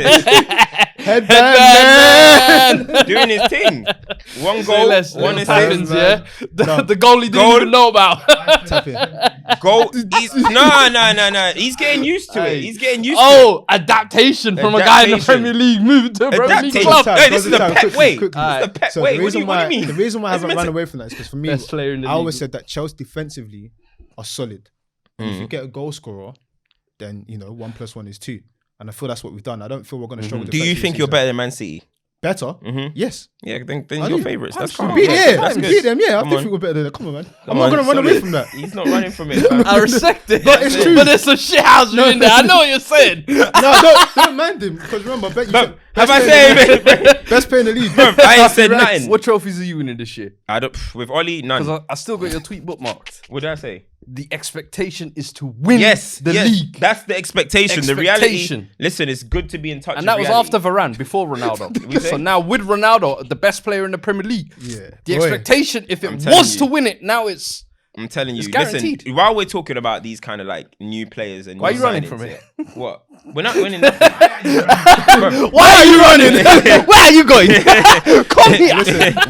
S2: Headband!
S3: Doing his thing. One
S2: Say
S3: goal,
S2: less.
S3: one
S2: It
S3: assist.
S2: happens, yeah?
S1: No.
S2: The goal he didn't
S3: Goal.
S2: even know about.
S1: Tap in.
S3: Goal. No. He's getting used to it. He's getting used to it.
S2: Oh, adaptation from a guy in the
S3: Adaptation.
S2: Premier League moving to a Premier League
S3: Adaptation.
S2: club.
S3: Hey, this is the
S1: Time,
S3: pet
S1: quickly,
S3: way.
S1: quickly.
S3: This is the pet
S1: So
S3: way.
S1: the
S3: What do
S1: reason
S3: you mean?
S1: the reason why I
S3: It's
S1: haven't
S3: meant
S1: run
S3: to-
S1: away from that is because for me,
S2: Best player in the
S1: I always
S2: league.
S1: said that Chelsea defensively are solid. And if you get a goal scorer, then 1 + 1 is 2. And I feel that's what we've done. I don't feel we're going to struggle.
S3: Do you
S1: defensively
S3: think you're
S1: this
S3: better than Man City?
S1: season. Better? Yes.
S3: Yeah, then
S1: I
S3: you're
S1: do.
S3: favourites. That's
S1: We
S3: calm.
S1: beat
S3: That's
S1: we
S3: good.
S1: beat them. Yeah, I
S3: Come
S1: do
S3: on.
S1: think we're better than them. Come on, man. I'm
S3: Come
S1: not
S3: on,
S1: going to run
S3: solid.
S1: away from that.
S3: He's not running from it.
S2: I respect it.
S1: But it's true.
S2: But there's some shit house in there. I know what you're saying.
S1: No, don't mind him. Because remember, bet you said
S3: Have I said
S1: best player in the league.
S3: I ain't said nothing.
S2: What trophies are you winning this year?
S3: I don't. With Ollie, none.
S2: Because I still got your tweet bookmarked.
S3: What did I say?
S2: The expectation is to win
S3: Yes,
S2: the
S3: yes,
S2: league.
S3: That's the expectation. The
S2: Expectation.
S3: reality. Listen, it's good to be in touch.
S2: And
S3: with
S2: that was
S3: reality.
S2: after Varane, before Ronaldo.
S3: say?
S2: So now with Ronaldo, the best player in the Premier League,
S1: Yeah.
S2: the
S1: Boy.
S2: expectation, if it
S3: telling
S2: was
S3: you.
S2: to win it, now it's...
S3: I'm telling you.
S2: It's guaranteed.
S3: Listen, while we're talking about these kind of like new players and
S2: Why are
S3: new
S2: you running
S3: signings,
S2: from it?
S3: yeah, what? We're not winning nothing.
S2: Why are you running? Where are you going? Come here.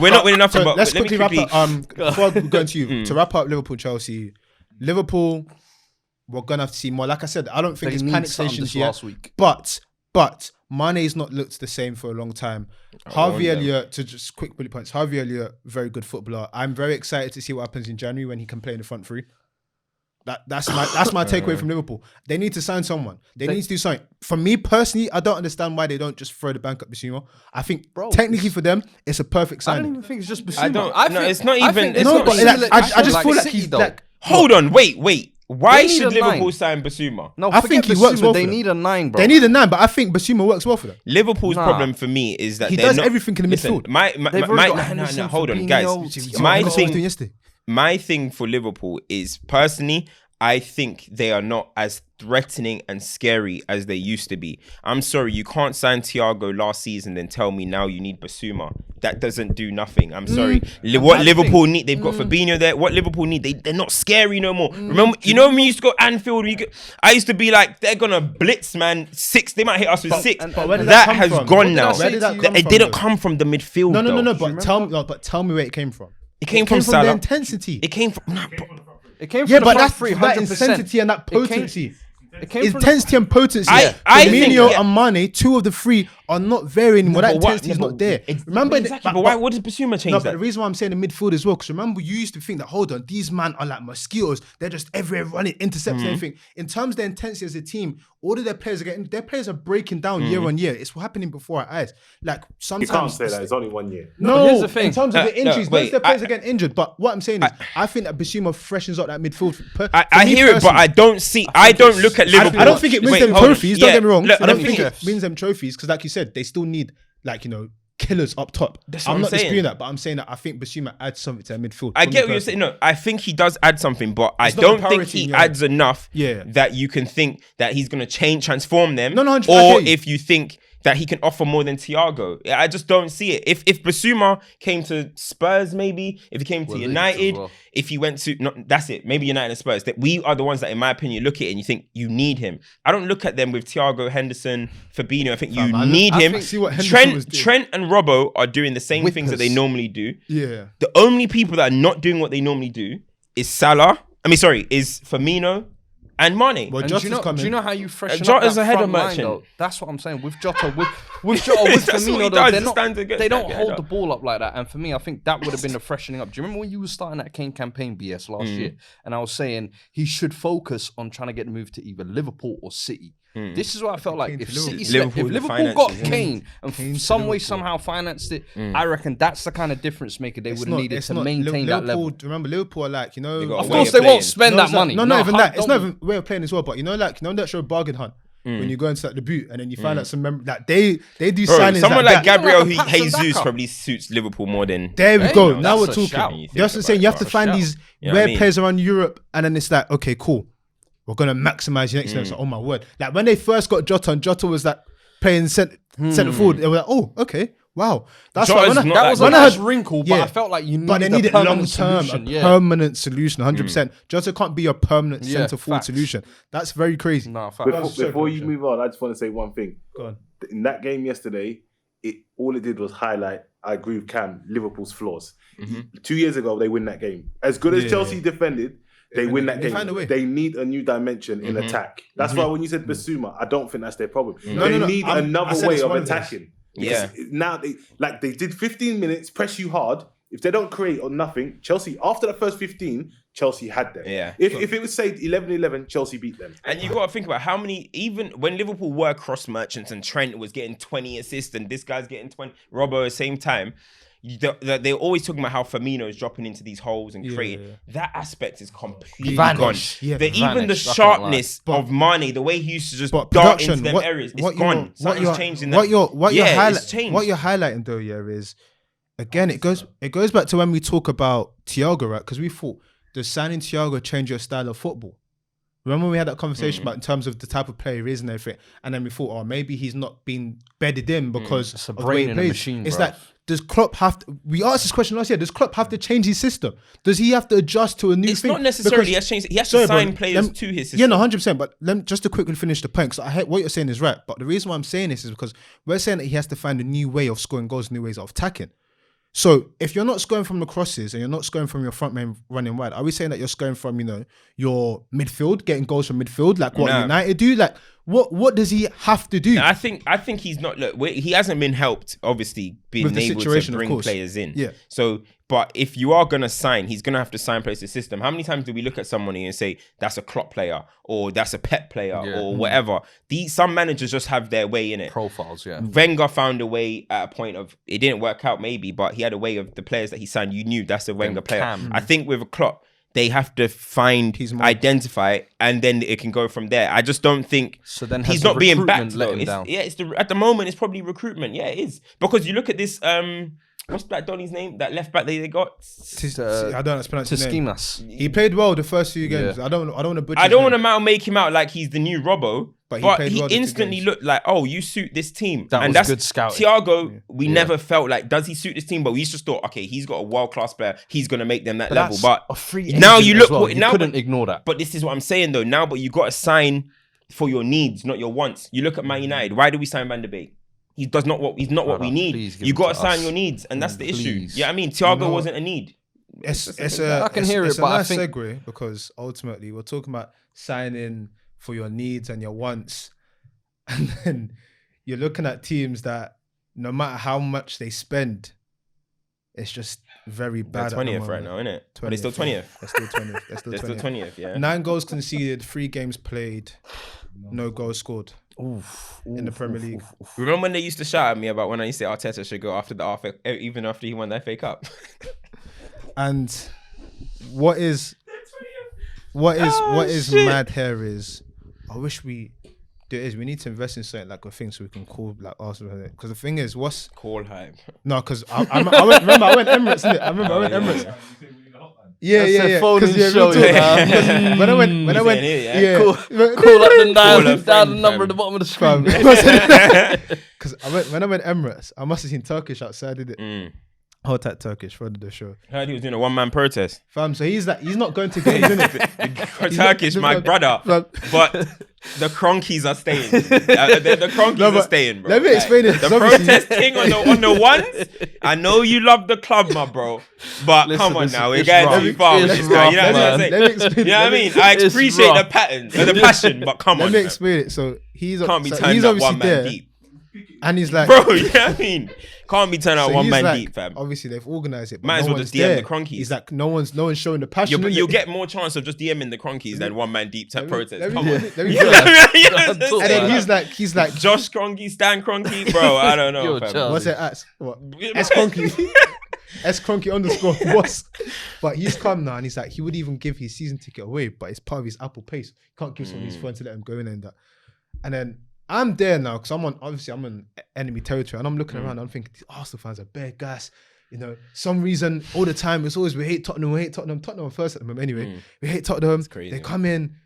S3: We're not winning nothing.
S1: So
S3: But
S1: let's
S3: let me
S1: quickly wrap
S3: quickly.
S1: up. Before we go into you, to wrap up Liverpool, Chelsea. Liverpool, we're going to have to see more. Like I said, I don't think
S2: They
S1: it's
S2: need
S1: panic
S2: something
S1: stations
S2: this
S1: yet.
S2: last week.
S1: But Mane's not looked the same for a long time. Harvey Elliott, to just quick bullet points. Harvey Elliott, very good footballer. I'm very excited to see what happens in January when he can play in the front three. That's my takeaway from Liverpool. They need to sign someone. They need to do something. For me personally, I don't understand why they don't just throw the bank up Bissouma. I think technically for them, it's a perfect
S2: I don't
S1: signing.
S2: even think it's just Bissouma.
S3: I don't. No, it's not
S2: I
S3: even.
S2: think
S3: It's
S1: No,
S3: not
S1: but
S3: even-
S1: like, I just feel like
S2: City,
S1: he's
S2: though.
S1: like.
S3: Hold on. Wait. Why
S2: They need
S3: should
S2: a nine.
S3: Liverpool sign Basuma?
S2: No,
S1: I
S2: forget
S1: think he works
S2: Bissouma,
S1: well
S2: They
S1: for them.
S2: need a 9, bro.
S1: They need a 9, but I think Basuma works well for them.
S3: Liverpool's
S2: Nah.
S3: problem for me is that
S1: He
S3: they're
S1: does
S3: not,
S1: everything in the
S3: listen,
S1: midfield.
S2: They've already got
S3: no,
S2: Henderson,
S3: hold on,
S2: Fabinho.
S3: guys.
S1: My thing yesterday.
S3: My thing for Liverpool is personally, I think they are not as threatening and scary as they used to be. I'm sorry, you can't sign Thiago last season then tell me now you need Basuma. That doesn't do nothing. I'm sorry. What Liverpool need, they've got Fabinho there. What Liverpool need, they're not scary no more. Remember, you know when we used to go Anfield, I used to be like, they're gonna blitz, man. 6, they might hit us with 6.
S1: but where did
S3: that
S1: that come
S3: has
S1: from?
S3: gone now.
S1: Where did that come
S3: It
S1: from,
S3: didn't
S1: though?
S3: come from the midfield.
S1: No.
S3: though.
S1: But tell me where it came from.
S3: It came from
S1: the
S3: Salah.
S1: intensity.
S3: It came from. Nah, bro.
S2: It came from
S1: Yeah,
S2: the
S1: but
S2: front
S1: that's
S2: three,
S1: that
S2: 100%.
S1: intensity and that
S2: It came-
S1: potency. intensity and potency.
S3: I think,
S1: Firmino and Mane, 2 of the 3 are not there anymore. That intensity is not there. Remember,
S3: exactly. But why? What does Basuma change
S1: no,
S3: that?
S1: but the reason why I'm saying the midfield as well, because remember, you used to think that, hold on, these men are like mosquitoes. They're just everywhere running, intercepting everything. In terms of their intensity as a team, all of their players are breaking down year on year. It's happening before our eyes. Like sometimes
S5: You can't say that. It's only 1 year.
S1: No,
S4: here's the thing.
S1: in terms of the injuries, most of their players are
S3: I-
S1: getting injured. But what I'm saying is, I think that Basuma freshens up that midfield.
S3: I hear it, but I don't see. I don't look at Liverpool.
S1: I don't think it wins
S3: Wait,
S1: them
S3: hold on.
S1: trophies. Don't
S3: Yeah,
S1: get me wrong.
S3: look,
S1: I don't
S3: let me
S1: think
S3: finish.
S1: it wins them trophies because, like you said, they still need killers up top.
S3: That's what
S1: I'm
S3: I'm
S1: not
S3: saying.
S1: disputing that, but I'm saying that I think Basuma adds something to their midfield.
S3: I
S1: for
S3: get
S1: me
S3: what you're
S1: personally.
S3: saying. No, I think he does add something, but I
S1: It's not
S3: don't
S1: the
S3: think
S1: parity,
S3: he
S1: yeah.
S3: adds enough
S1: Yeah.
S3: that you can think that he's going to transform them.
S1: No, 100%, I
S3: or
S1: get you.
S3: if you think that he can offer more than Thiago. I just don't see it. If Basuma came to Spurs, maybe, if he came to
S4: Leeds as
S3: United,
S4: well.
S3: if he went to, no, that's it, maybe United and Spurs, that we are the ones that, in my opinion, look at it and you think you need him. I don't look at them with Thiago, Henderson, Fabinho. I think you need him.
S1: I see what Henderson was doing.
S3: Trent and Robbo are doing the same things that they
S4: Whippers.
S3: normally do.
S1: Yeah.
S3: The only people that are not doing what they normally do is is Firmino and Mane.
S1: Well,
S4: And
S1: Jota's
S4: do you
S1: coming.
S4: know how you freshen
S3: Jota's
S4: up that
S3: ahead of
S4: front line,
S3: Merchant.
S4: though? That's what I'm saying. With Jota, with
S3: That's what
S4: Firmino,
S3: he
S4: though,
S3: does.
S4: they're
S3: He
S4: not,
S3: stands against
S4: they don't
S3: that guy,
S4: hold
S3: though.
S4: the ball up like that. And for me, I think that would have been the freshening up. Do you remember when you were starting that Kane campaign BS last year? And I was saying he should focus on trying to get the move to either Liverpool or City. This is what I felt like.
S1: Kane
S4: If
S1: to
S4: City,
S3: Liverpool.
S4: if
S3: Liverpool
S4: Liverpool got
S3: finances,
S4: Kane and
S1: Kane to
S4: some way
S1: Liverpool.
S4: somehow financed it, I reckon that's the kind of difference maker they would have needed to maintain that
S1: Liverpool,
S4: level.
S1: Remember, Liverpool are like,
S3: got
S4: Of
S3: way
S4: course,
S3: of
S4: they
S3: playing.
S4: won't spend that money.
S1: No, not even that. It's not
S4: don't-
S1: even way of playing as well. But you know that show Bargain Hunt, when you go into the boot and then you find out some that they do
S3: Bro,
S1: signings.
S3: someone like
S1: that.
S3: Gabriel
S4: Like a Patson
S3: Jesus
S4: Daka.
S3: probably suits Liverpool more than.
S1: There we
S4: Hey,
S1: go.
S4: no,
S1: Now we're
S4: that's a shout.
S1: talking. That's what I'm saying. You have to find these
S3: You know what I
S1: rare
S3: mean?
S1: players around Europe, and then it's like, okay, cool. We're gonna maximize your next level. It's like, oh my word! Like when they first got Jota, and Jota was like playing centre forward. They were like, oh, okay, wow. That's
S3: Jota's
S1: why
S3: not
S4: That was a
S1: when I
S4: nice
S1: heard-
S4: wrinkle, but
S1: yeah.
S4: I felt like you
S1: But they
S4: needed
S1: needed
S4: a
S1: long
S4: permanent
S1: term,
S4: solution.
S1: a
S4: Yeah.
S1: permanent solution, 100%. Jota can't be a permanent
S4: Yeah,
S1: centre forward
S4: facts.
S1: solution. That's very crazy.
S4: No, fact.
S5: Before you move on, I just want to say one thing.
S1: Go on.
S5: In that game yesterday, all it did was highlight, I agree with Cam, Liverpool's flaws. 2 years ago, they win that game. As good as
S1: Yeah.
S5: Chelsea defended, they win that
S1: They
S5: game.
S1: find a way.
S5: They need a new dimension in attack. That's why when you said Basuma, I don't think that's their problem.
S1: No,
S5: they
S1: no,
S5: need
S1: I
S5: another
S1: said
S5: way
S1: it's
S5: of
S1: one of those.
S5: attacking.
S3: Yeah.
S5: Because now they did 15 minutes, press you hard. If they don't create or nothing, Chelsea, after the first 15, Chelsea had them.
S3: Yeah.
S5: If it was, say, 11-11, Chelsea beat them.
S3: And you got to think about how many, even when Liverpool were cross merchants and Trent was getting 20 assists and this guy's getting 20, Robbo at the same time, they're always talking about how Firmino is dropping into these holes and creating. That aspect is completely
S4: Vanished.
S3: gone.
S1: Yeah,
S3: Even the
S4: vanished, I can't
S3: sharpness of Mane, the way he used to just
S1: But
S3: dart into
S1: production,
S3: them areas, it's gone. Something's changed in that.
S1: What you're
S3: it's changed.
S1: what you're highlighting though, yeah, is again it goes back to when we talk about Thiago, right? Because we thought, does signing Thiago change your style of football? Remember when we had that conversation about in terms of the type of player he is and everything, and then we thought, oh, maybe he's not being bedded in because
S4: It's a
S1: of the
S4: brain
S1: way he
S4: in a
S1: plays.
S4: machine,
S1: It's
S4: bruv.
S1: like, does Klopp have to? We asked this question last year. Does Klopp have to change his system? Does he have to adjust to a new
S3: It's
S1: thing?
S3: not necessarily he
S1: Because-
S3: has changed. He has
S1: Sorry,
S3: to
S1: bro,
S3: sign players
S1: lem-
S3: to his system.
S1: Yeah, no, 100%. But just to quickly finish the point, because I heard what you're saying is right. But the reason why I'm saying this is because we're saying that he has to find a new way of scoring goals, new ways of attacking. So if you're not scoring from the crosses and you're not scoring from your front man running wide, are we saying that you're scoring from, your midfield, getting goals from midfield, like what
S3: No.
S1: United do? Like what does he have to do?
S3: I think he's not. Look, he hasn't been helped. Obviously, being
S1: With the
S3: able to
S1: situation, of
S3: bring
S1: course.
S3: players in.
S1: Yeah.
S3: So, but if you are gonna sign, he's gonna have to sign players to the system. How many times do we look at someone and say that's a Klopp player or that's a Pep player or whatever? Some managers just have their way in it.
S4: Profiles, yeah.
S3: Wenger found a way at a point of it didn't work out maybe, but he had a way of the players that he signed. You knew that's a Wenger player.
S4: Cam.
S3: I think with Klopp, they have to find, identify, and then it can go from there. I just don't think
S4: So then
S3: he's
S4: has
S3: not
S4: the
S3: being
S4: recruitment
S3: backed.
S4: let
S3: Though.
S4: him
S3: It's,
S4: down?
S3: at the moment it's probably recruitment. Yeah, it is because you look at this. What's Black Donny's name? That left back they got.
S1: I don't know how to pronounce his name.
S4: Schemas.
S1: He played well the first few games.
S4: Yeah.
S1: I don't want to butcher.
S3: I don't
S1: his
S3: want
S1: name.
S3: to make him out like he's the new Robbo,
S1: But
S3: but
S1: he
S3: he,
S1: played well the two
S3: instantly
S1: games.
S3: looked like, oh, you suit this team.
S4: That
S3: and
S4: was
S3: that's
S4: good scouting.
S3: Thiago, we never felt like, does he suit this team? But we just thought, okay, he's got a world-class player. He's going to make them that level.
S4: That's
S3: But
S4: a free
S3: now
S4: agent
S3: you
S4: as
S3: look,
S4: well. You
S3: now,
S4: couldn't ignore that.
S3: But this is what I'm saying though. Now, but you got to sign for your needs, not your wants. You look at Man United. Why do we sign Van der Beek? He's not what we
S4: Brother,
S3: need.
S4: please give
S3: You
S4: it
S3: got to
S4: to
S3: sign
S4: us.
S3: your needs, and that's the issue.
S4: Please.
S3: Yeah, I mean, Thiago wasn't a need.
S1: It's
S4: I can hear it,
S1: it's
S4: but
S1: a
S4: I
S1: nice
S4: think-
S1: segue because ultimately we're talking about signing for your needs and your wants. And then you're looking at teams that no matter how much they spend, it's just very bad.
S3: They're 20th right now, isn't it? Are they still 20th?
S1: They're still 20th.
S3: They're still 20th, yeah.
S1: 9 goals conceded, 3 games played, no goals scored in the Premier League.
S3: Remember when they used to shout at me about when I used to say Arteta should go after even after he won the FA Cup?
S1: And what is mad here is, I wish we need to invest in something like a thing so we can call like Arsenal. Because the thing is,
S3: call hype?
S1: No, because I went Emirates, innit? I went Emirates. Yeah. Because when I went,
S5: call up the dial the number at the bottom of the screen.
S1: Because when I went Emirates, I must have seen Turkish outside, did it? Hot at Turkish for the show.
S3: I heard he was doing a one-man protest.
S1: Fam, so he's not going to games, innit?
S3: Turkish, my brother. But the Cronkies are staying. The Cronkies are staying, bro.
S1: Let me explain it.
S3: The protest thing on the ones. I know you love the club, my bro. But come on now, we're getting too far with this now. You know what I'm saying?
S1: Let me explain.
S3: You know what I mean? I appreciate the pattern, the passion, but come on.
S1: Let me explain it. So he's
S3: obviously one man deep.
S1: And he's like,
S3: bro, you know what I mean? Can't be turned out one man deep, fam.
S1: Obviously, they've organised it. But
S3: might as well just DM the Cronkies.
S1: He's like, no one's showing the passion.
S3: You'll get more chance of just DMing the Cronkies than one man deep type protest.
S1: Let me
S3: and
S1: then he's like,
S3: Josh Cronky, Stan Cronky, bro. I don't know. Fam.
S1: What's it at? What? S Cronky. S Cronky _ what's? But he's come now and he's like, he would even give his season ticket away, but it's part of his Apple Pay. So he can't give someone his phone to let him go in and that. And then I'm there now because I'm on enemy territory and I'm looking around and I'm thinking, these Arsenal fans are bare gas. You know, some reason all the time it's always we hate Tottenham. Tottenham are first at the moment anyway. We hate Tottenham.
S3: Crazy,
S1: they come in,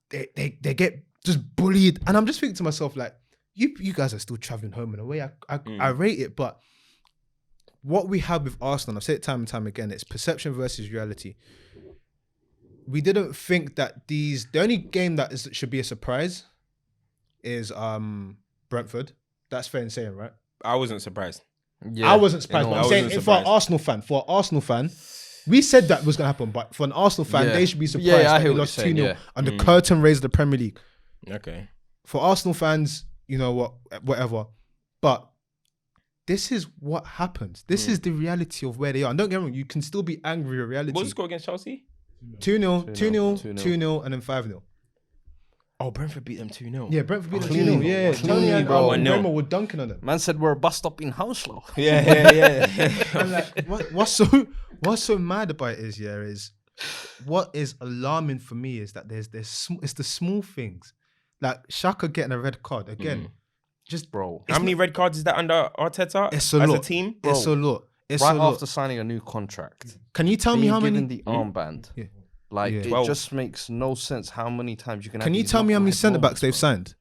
S1: they get just bullied. And I'm just thinking to myself, like, you guys are still traveling home in a way. I rate it, but what we have with Arsenal, I've said it time and time again, it's perception versus reality. We didn't think that the only game that should be a surprise is Brentford. That's fair in saying, right?
S3: I wasn't surprised.
S1: Yeah, I wasn't surprised, but I'm saying for an Arsenal fan, we said that was going to happen, but for an Arsenal fan, they should be surprised that they lost 2-0 and the curtain raised the Premier League.
S3: Okay.
S1: For Arsenal fans, you know what, whatever. But this is what happens. This is the reality of where they are. And don't get me wrong, you can still be angry at reality.
S3: What was the score against Chelsea?
S1: 2-0, 2-0, and then 5-0.
S3: Oh, Brentford beat them 2-0.
S1: Yeah, Brentford beat them 2-0. Yeah, Tony and Bremer were dunking on them.
S5: Man said we're a bus stop in Hounslow.
S3: Yeah.
S1: And like, what's so mad about it is what is alarming for me is that it's the small things, like Xhaka getting a red card again. Just
S5: bro,
S3: how many red cards is that under Arteta?
S1: It's a lot.
S3: As a team,
S1: bro, it's a lot.
S5: Right after signing a new contract,
S1: can you tell me how many?
S5: The armband. Yeah. Like, it just makes no sense how many times you can...
S1: Can you tell me how many centre-backs they've signed?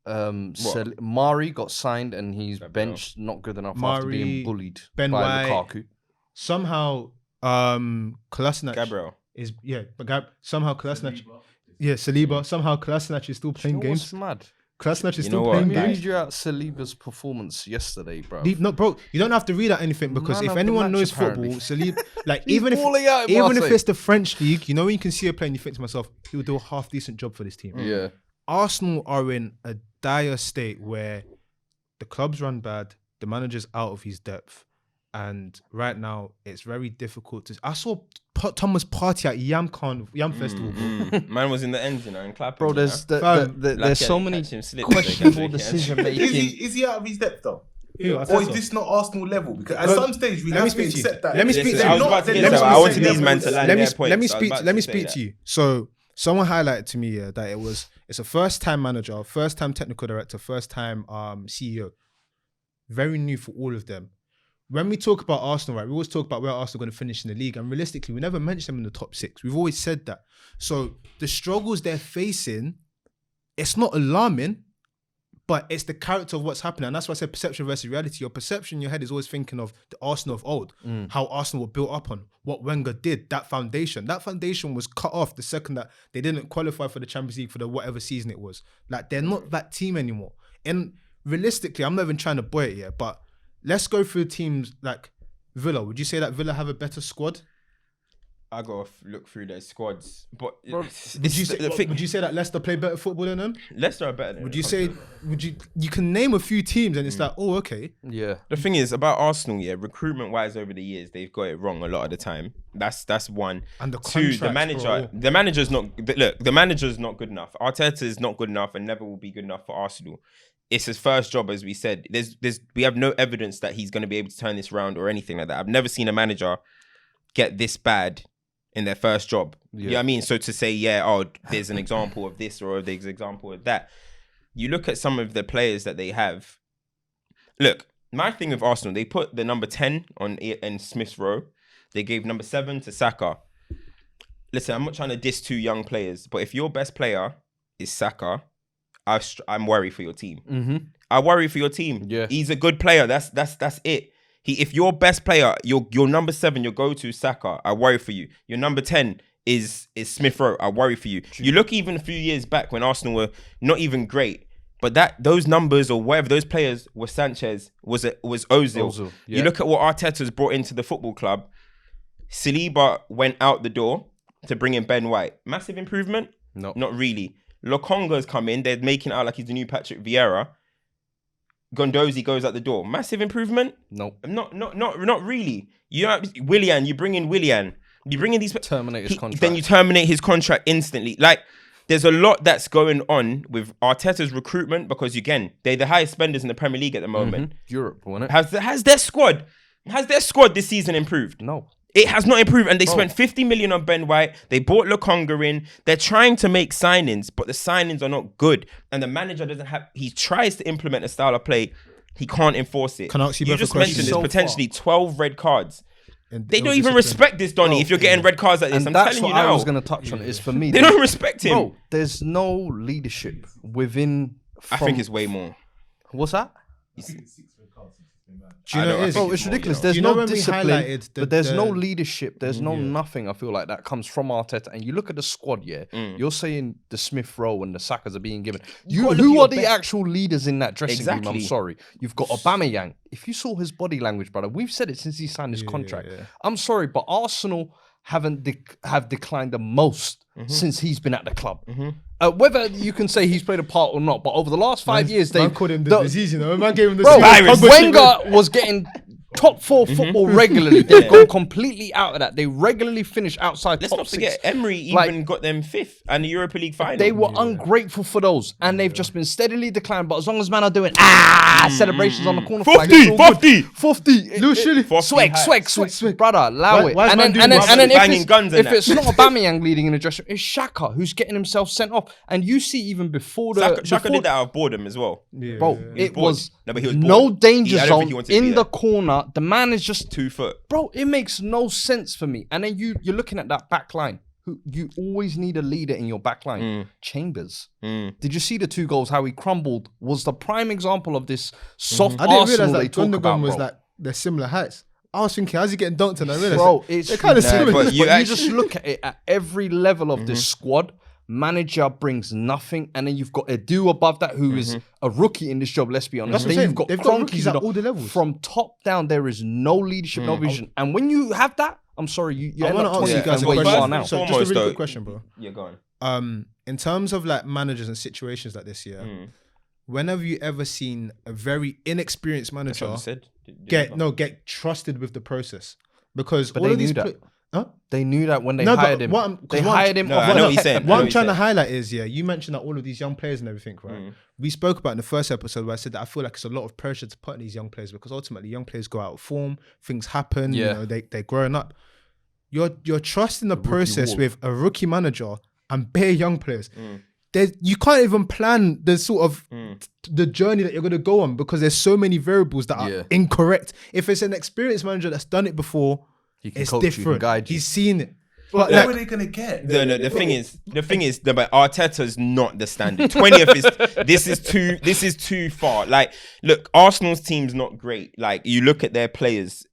S5: Mari got signed and he's benched, not good enough after being bullied by Lukaku.
S1: Somehow, Kolasinac...
S3: Gabriel.
S1: Somehow Kolasinac... Yeah, Saliba. Somehow Kolasinac is still playing games.
S5: What's mad?
S1: Kolasinac is still playing games.
S5: Read you out Saliba's performance yesterday, bro.
S1: No, bro, you don't have to read out anything because if anyone knows football, Saliba, like even if it's the French league, you know when you can see a player and you think to myself, he will do a half decent job for this team.
S5: Yeah.
S1: Arsenal are in a dire state where the club's run bad, the manager's out of his depth, and right now it's very difficult to. I saw Thomas party at Yam Festival.
S3: Man was in the end, in clapping.
S5: Bro, there's so many questionable decision making.
S6: Is he out of his depth though? Or is this not Arsenal level? Because at some stage we have to accept that.
S1: Let me speak to you.
S3: I wanted these men to land their points.
S1: Let me speak to you. So someone highlighted to me that it's a first-time manager, first-time technical director, first-time CEO. Very new for all of them. When we talk about Arsenal, right, we always talk about where Arsenal are going to finish in the league. And realistically, we never mention them in the top 6. We've always said that. So the struggles they're facing, it's not alarming, but it's the character of what's happening. And that's why I said perception versus reality. Your perception in your head is always thinking of the Arsenal of old, how Arsenal were built up on, what Wenger did, that foundation. That foundation was cut off the second that they didn't qualify for the Champions League for the whatever season it was. Like, they're not that team anymore. And realistically, I'm not even trying to boy it yet, but let's go through teams like Villa. Would you say that Villa have a better squad?
S3: I gotta look through their squads, but
S1: Would you say that Leicester play better football than them?
S3: Leicester are better than
S1: Would
S3: them.
S1: you say? You can name a few teams and it's like, oh, okay.
S4: Yeah.
S3: The thing is about Arsenal, recruitment wise over the years, they've got it wrong a lot of the time. That's one.
S1: And the
S3: two, the
S1: contracts,
S3: manager,
S1: bro.
S3: the manager's not. Look, the manager's not good enough. Arteta is not good enough and never will be good enough for Arsenal. It's his first job, as we said. We have no evidence that he's going to be able to turn this around or anything like that. I've never seen a manager get this bad in their first job. You know what I mean? So to say, there's an example of this or there's an example of that. You look at some of the players that they have. Look, my thing with Arsenal, they put the number 10 in Smith's Row. They gave number 7 to Saka. Listen, I'm not trying to diss two young players, but if your best player is Saka, I'm worried for your team.
S4: Mm-hmm.
S3: I worry for your team.
S4: Yeah.
S3: He's a good player. That's it. If your best player, your number 7, your go-to Saka, I worry for you. Your number 10 is Smith Rowe. I worry for you. True. You look even a few years back when Arsenal were not even great, but those numbers or whatever those players were Sanchez, was Ozil. Yeah. You look at what Arteta's brought into the football club. Saliba went out the door to bring in Ben White. Massive improvement?
S4: No,
S3: not really. Lokonga's come in. They're making it out like he's the new Patrick Vieira. Gondozi goes out the door. Massive improvement?
S4: No.
S3: Not really. Willian, you bring in Willian. You bring in these...
S4: Terminate his contract.
S3: Then you terminate his contract instantly. Like, there's a lot that's going on with Arteta's recruitment because, again, they're the highest spenders in the Premier League at the moment.
S4: Mm-hmm. Europe, wasn't
S3: Has
S4: it?
S3: their squad this season improved?
S4: No.
S3: It has not improved, and they spent 50 million on Ben White. They bought Lokonga in. They're trying to make signings, but the signings are not good. And the manager doesn't have. He tries to implement a style of play, he can't enforce it.
S1: Can I ask you
S3: You
S1: both a
S3: just
S1: question?
S3: mentioned there's potentially 12 red cards.
S1: And
S3: They don't even respect this, Donny. If you're getting red cards like this,
S4: And
S3: I'm
S4: that's
S3: telling
S4: what
S3: you now.
S4: I was going to touch on. Is for me,
S3: They don't respect him.
S4: Bro, there's no leadership within.
S3: I think it's way more.
S4: What's that?
S1: Do you know it is?
S4: Bro, it's ridiculous.
S1: Do
S4: There's
S1: you know
S4: no
S1: when we
S4: discipline,
S1: highlighted
S4: but there's no leadership. There's no nothing. I feel like that comes from Arteta. And you look at the squad. You're saying the Smith Rowe and the Sakas are being given. Who are the actual leaders in that dressing room? I'm sorry. You've got Aubameyang. If you saw his body language, brother, we've said it since he signed his contract. I'm sorry, but Arsenal have declined the most since he's been at the club. Whether you can say he's played a part or not, but over the last 5 years, they
S1: called him the disease, you know. Man gave him the
S3: virus.
S4: Wenger was getting top 4 football regularly. They've gone completely out of that. They regularly finish outside
S3: Let's
S4: top
S3: not
S4: 6.
S3: forget, Emery even got them 5th and the Europa League final.
S4: They were ungrateful for those, and they've just been steadily declining. But as long as man are doing celebrations on the corner flag, 50, swag, brother, allow it.
S1: why is
S4: And
S1: man
S4: then
S1: doing
S3: banging guns and
S4: if
S3: that?
S4: it's not Aubameyang leading in the dressing room, it's Xhaka who's getting himself sent off. And you see, even before
S3: Xhaka did that out of boredom as well.
S4: bro, it
S3: bored.
S4: was
S3: No, but he was
S4: no
S3: bored.
S4: danger
S3: I don't think he
S4: zone
S3: wanted to be
S4: in the
S3: there.
S4: corner. The man is just
S3: 2 foot.
S4: bro, it makes no sense for me. And then you're looking at that back line. You always need a leader in your back line. Chambers. Did you see the 2 goals? How he crumbled was the prime example of this soft
S1: I didn't
S4: Arsenal
S1: realize
S4: they
S1: that
S4: talk about,
S1: Gunnar was
S4: bro.
S1: like they're similar heights. I was thinking, how's he getting dunked? And I realized,
S4: Bro, it's
S1: they're kind of similar.
S3: but
S4: But
S3: you
S4: you just look at it at every level of this squad. Manager brings nothing, and then you've got Edu above that, who is a rookie in this job. Let's be honest.
S1: That's what
S4: Then
S1: I'm
S4: you've got
S1: saying. They've got
S4: Kroenke,
S1: rookies at all the levels.
S4: From top down, there is no leadership, no vision. And when you have that, I'm sorry, you
S1: I
S4: end
S1: want
S4: up
S1: to ask you
S4: 20th
S1: guys
S4: and
S1: a
S4: where you
S1: question.
S4: are now.
S1: So just a
S3: Foremost,
S1: really
S3: though-
S1: quick question, bro.
S3: Yeah, go on.
S1: In terms of like managers and situations like this, when have you ever seen a very inexperienced
S3: That's what
S1: manager
S3: I said.
S1: get trusted with the process? Because
S4: But
S1: all
S4: they
S1: of these
S4: knew that.
S1: Huh?
S4: They knew that when they
S1: No, but
S4: hired him. They hired him.
S3: No, I know what he's saying.
S1: What I'm trying to highlight is, you mentioned that all of these young players and everything, right? We spoke about in the first episode where I said that I feel like it's a lot of pressure to put on these young players because ultimately young players go out of form, things happen, you know, they're growing up. You're trusting the process with a rookie manager and bare young players. You can't even plan the sort of the journey that you're going to go on because there's so many variables that are incorrect. If it's an experienced manager that's done it before, it's
S4: coach you,
S1: different.
S4: can guide you.
S1: He's seen it.
S6: But
S1: Like-
S6: what are they gonna get?
S3: No, the thing is, but Arteta's not the standard. 20th is this is too far. Like, look, Arsenal's team's not great. Like, you look at their players,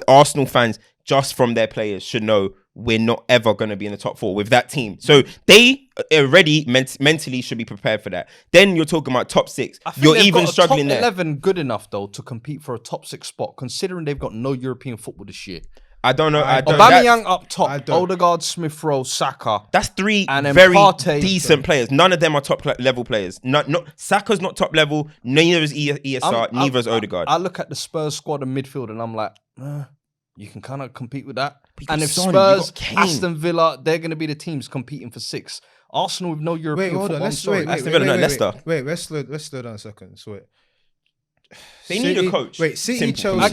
S3: Arsenal fans, just from their players should know we're not ever going to be in the top 4 with that team. So they already mentally should be prepared for that. Then you're talking about top 6.
S4: I think
S3: You're
S4: they've
S3: even
S4: got a
S3: struggling
S4: top
S3: there.
S4: 11 good enough though to compete for a top 6 spot, considering they've got no European football this year.
S3: I don't know.
S4: Aubameyang up top, Odegaard, Smith Rowe, Saka.
S3: That's 3
S4: and
S3: very
S4: Partey,
S3: decent players. None of them are top level players. Not Saka's not top level. Neither is ESR. Neither is Odegaard.
S4: I look at the Spurs squad and midfield, and I'm like, you can kind of compete with that. And if
S3: Son,
S4: Spurs, Aston Villa, they're going to be the teams competing for 6. Arsenal with no European football.
S3: Aston Villa, no, Leicester.
S1: Wait, let's slow down a second. So wait.
S3: They need a coach.
S1: Wait, City, Chelsea,
S4: I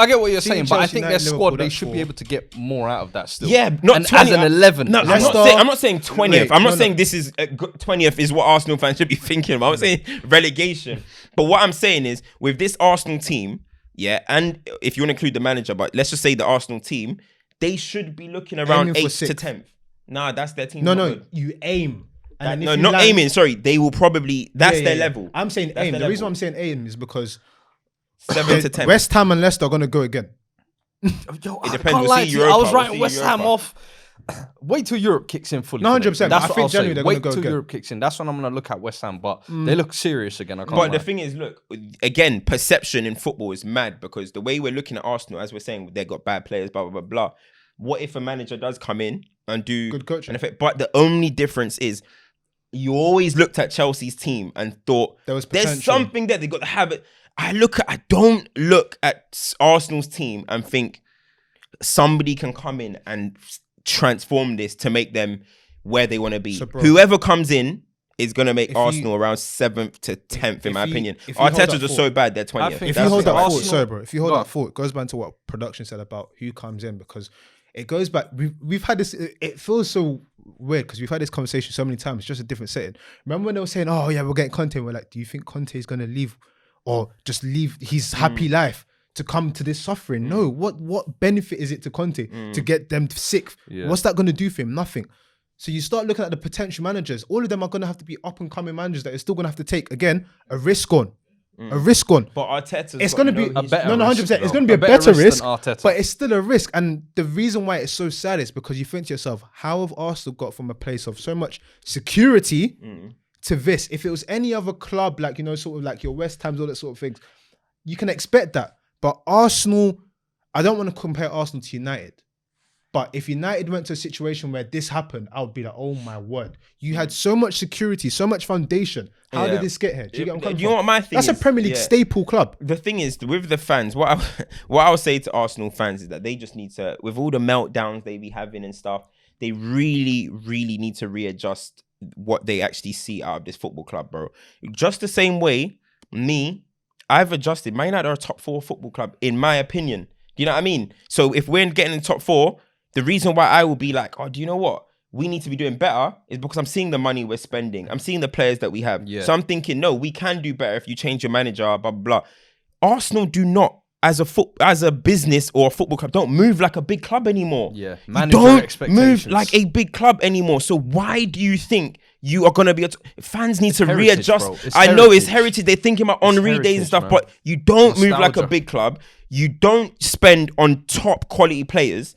S4: get what you're
S1: City,
S4: saying, but I
S1: Chelsea,
S4: think their
S1: United,
S4: squad,
S1: Liverpool,
S4: they should be able to get more out of that still.
S3: Yeah, not
S4: and
S3: 20,
S4: as an 11.
S3: No, I'm not saying 20th.
S1: Wait,
S3: I'm not saying this is 20th is what Arsenal fans should be thinking about. I'm saying relegation. But what I'm saying is, with this Arsenal team, yeah, and if you want to include the manager, but let's just say the Arsenal team, they should be looking around 8th to 10th. Nah, that's their team.
S1: No, you aim.
S3: Aiming. Sorry, they will probably. That's their level.
S1: I'm saying aim. The reason why I'm saying aim is because
S3: 7 to 10.
S1: West Ham and Leicester are going to go again.
S3: It depends. We'll see Europa.
S4: I was writing West Ham off. Wait till Europe kicks in fully.
S1: No, 100%.
S4: That's
S1: I
S4: what
S1: think
S4: I'll
S1: generally
S4: say.
S1: they're going to
S4: Wait
S1: go
S4: till
S1: again.
S4: Europe kicks in. That's when I'm going to look at West Ham. But they look serious again.
S3: But the thing is, look, again, perception in football is mad because the way we're looking at Arsenal, as we're saying, they've got bad players, blah, blah, blah, blah. What if a manager does come in and do
S1: good coaching?
S3: But the only difference is you always looked at Chelsea's team and thought there's something that they got to have it. I don't look at Arsenal's team and think somebody can come in and transform this to make them where they want to be. So, whoever comes in is going to make Arsenal around 7th to 10th, in my opinion. Arteta's are so bad, they're 20th.
S1: If you hold that thought, sorry, bro. If you hold that thought, it goes back to what production said about who comes in, because it goes back. We've had this. It feels so weird because we've had this conversation so many times. It's just a different setting. Remember when they were saying, "Oh yeah, we're getting Conte." We're like, "Do you think Conte is going to leave, or just leave his happy life to come to this suffering?" No. What benefit is it to Conte to get them sick? Yeah. What's that going to do for him? Nothing. So you start looking at the potential managers. All of them are going to have to be up and coming managers that are still going to have to take again a risk on. A risk on.
S3: But Arteta's
S1: it's going to be
S4: a better
S1: 100%. It's going to be a better risk, but it's still a risk. And the reason why it's so sad is because you think to yourself, how have Arsenal got from a place of so much security to this? If it was any other club, like, you know, sort of like your West Ham's, all that sort of things, you can expect that. But Arsenal, I don't want to compare Arsenal to United. But if United went to a situation where this happened, I would be like, oh my word. You had so much security, so much foundation. How did this get here? Do you get what I'm coming from?
S3: You know what my thing is?
S1: That's a Premier League staple club.
S3: The thing is, with the fans, what I would say to Arsenal fans is that they just need to, with all the meltdowns they be having and stuff, they really, really need to readjust what they actually see out of this football club, bro. Just the same way, I've adjusted. Man United are a top 4 football club, in my opinion. Do you know what I mean? So if we're getting in the top 4, the reason why I will be like, oh, do you know what? We need to be doing better is because I'm seeing the money we're spending. I'm seeing the players that we have. Yeah. So I'm thinking, no, we can do better if you change your manager, blah, blah, blah. Arsenal do not, as a business or a football club, don't move like a big club anymore.
S4: Yeah,
S3: don't move like a big club anymore. So why do you think you are going to be... Fans need to readjust. I know it's heritage. They're thinking about Henri days and stuff, but you don't move like a big club. You don't spend on top quality players.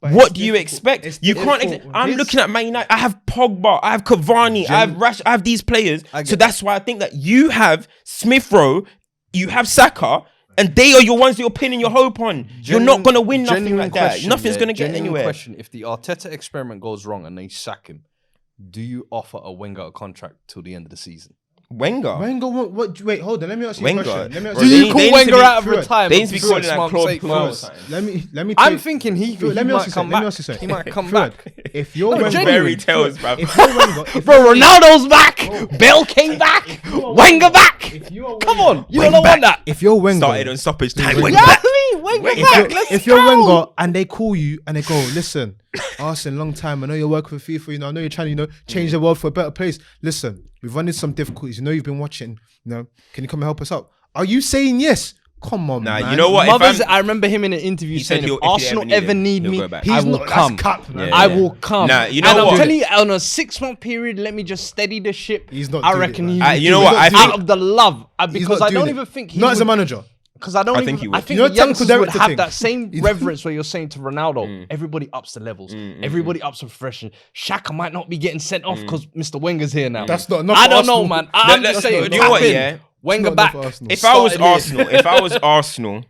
S3: But what do you expect? You can't. I'm looking at Man United. I have Pogba. I have Cavani. I have Rash. I have these players. So that's why I think that you have Smith Rowe, you have Saka, and they are your ones that you're pinning your hope on. You're not going to win nothing like that. Nothing's going to get anywhere.
S4: Question: if the Arteta experiment goes wrong and they sack him, do you offer a Wenger a contract till the end of the season?
S3: Wenger,
S1: what? Wait, hold on. Let me ask you a question.
S4: Do you call Wenger out of retirement?
S3: They need to be calling that Claude.
S1: Let me.
S4: I'm thinking he might come back.
S1: Let me ask you something.
S4: He might come back.
S1: If you're Wenger,
S3: fairy tales, bro.
S4: Bro, Ronaldo's back. Bell came back. Wenger back. Come on, you don't want that.
S1: If you're Wenger,
S3: started on stoppage time. Wenger back.
S1: If you're Wenger and they call you and they go, listen, Arsene, long time. I know you're working for FIFA. You know, I know you're trying to, change the world for a better place. Listen, we've run into some difficulties. You know, you've been watching. You know, can you come and help us out? Are you saying yes? Come on, man.
S3: You know what?
S4: I remember him in an interview saying, if Arsenal ever need me, I will come. I will come.
S3: You know what?
S4: I'm telling you, on a 6-month period, let me just steady the ship.
S1: He's not.
S4: I reckon he's
S3: out
S4: of the love, because I don't even think he
S1: not as a manager.
S4: Because I think the youngsters would have that same reverence where you're saying to Ronaldo, everybody ups the levels, everybody ups the progression. Xhaka might not be getting sent off because Mr. Wenger's here now.
S1: That's not enough.
S4: I don't know, man. I'm just saying.
S3: You know what? Yeah,
S4: Wenger back.
S3: If I was Arsenal,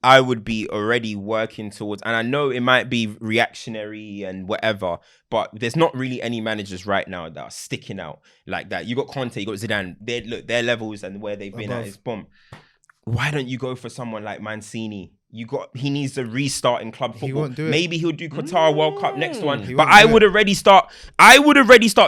S3: I would be already working towards, and I know it might be reactionary and whatever, but there's not really any managers right now that are sticking out like that. You got Conte, you got Zidane. Their levels and where they've been at is bomb. Why don't you go for someone like Mancini? He needs to restart in club football.
S1: He won't do it.
S3: Maybe he'll do Qatar World Cup next one. But I would already start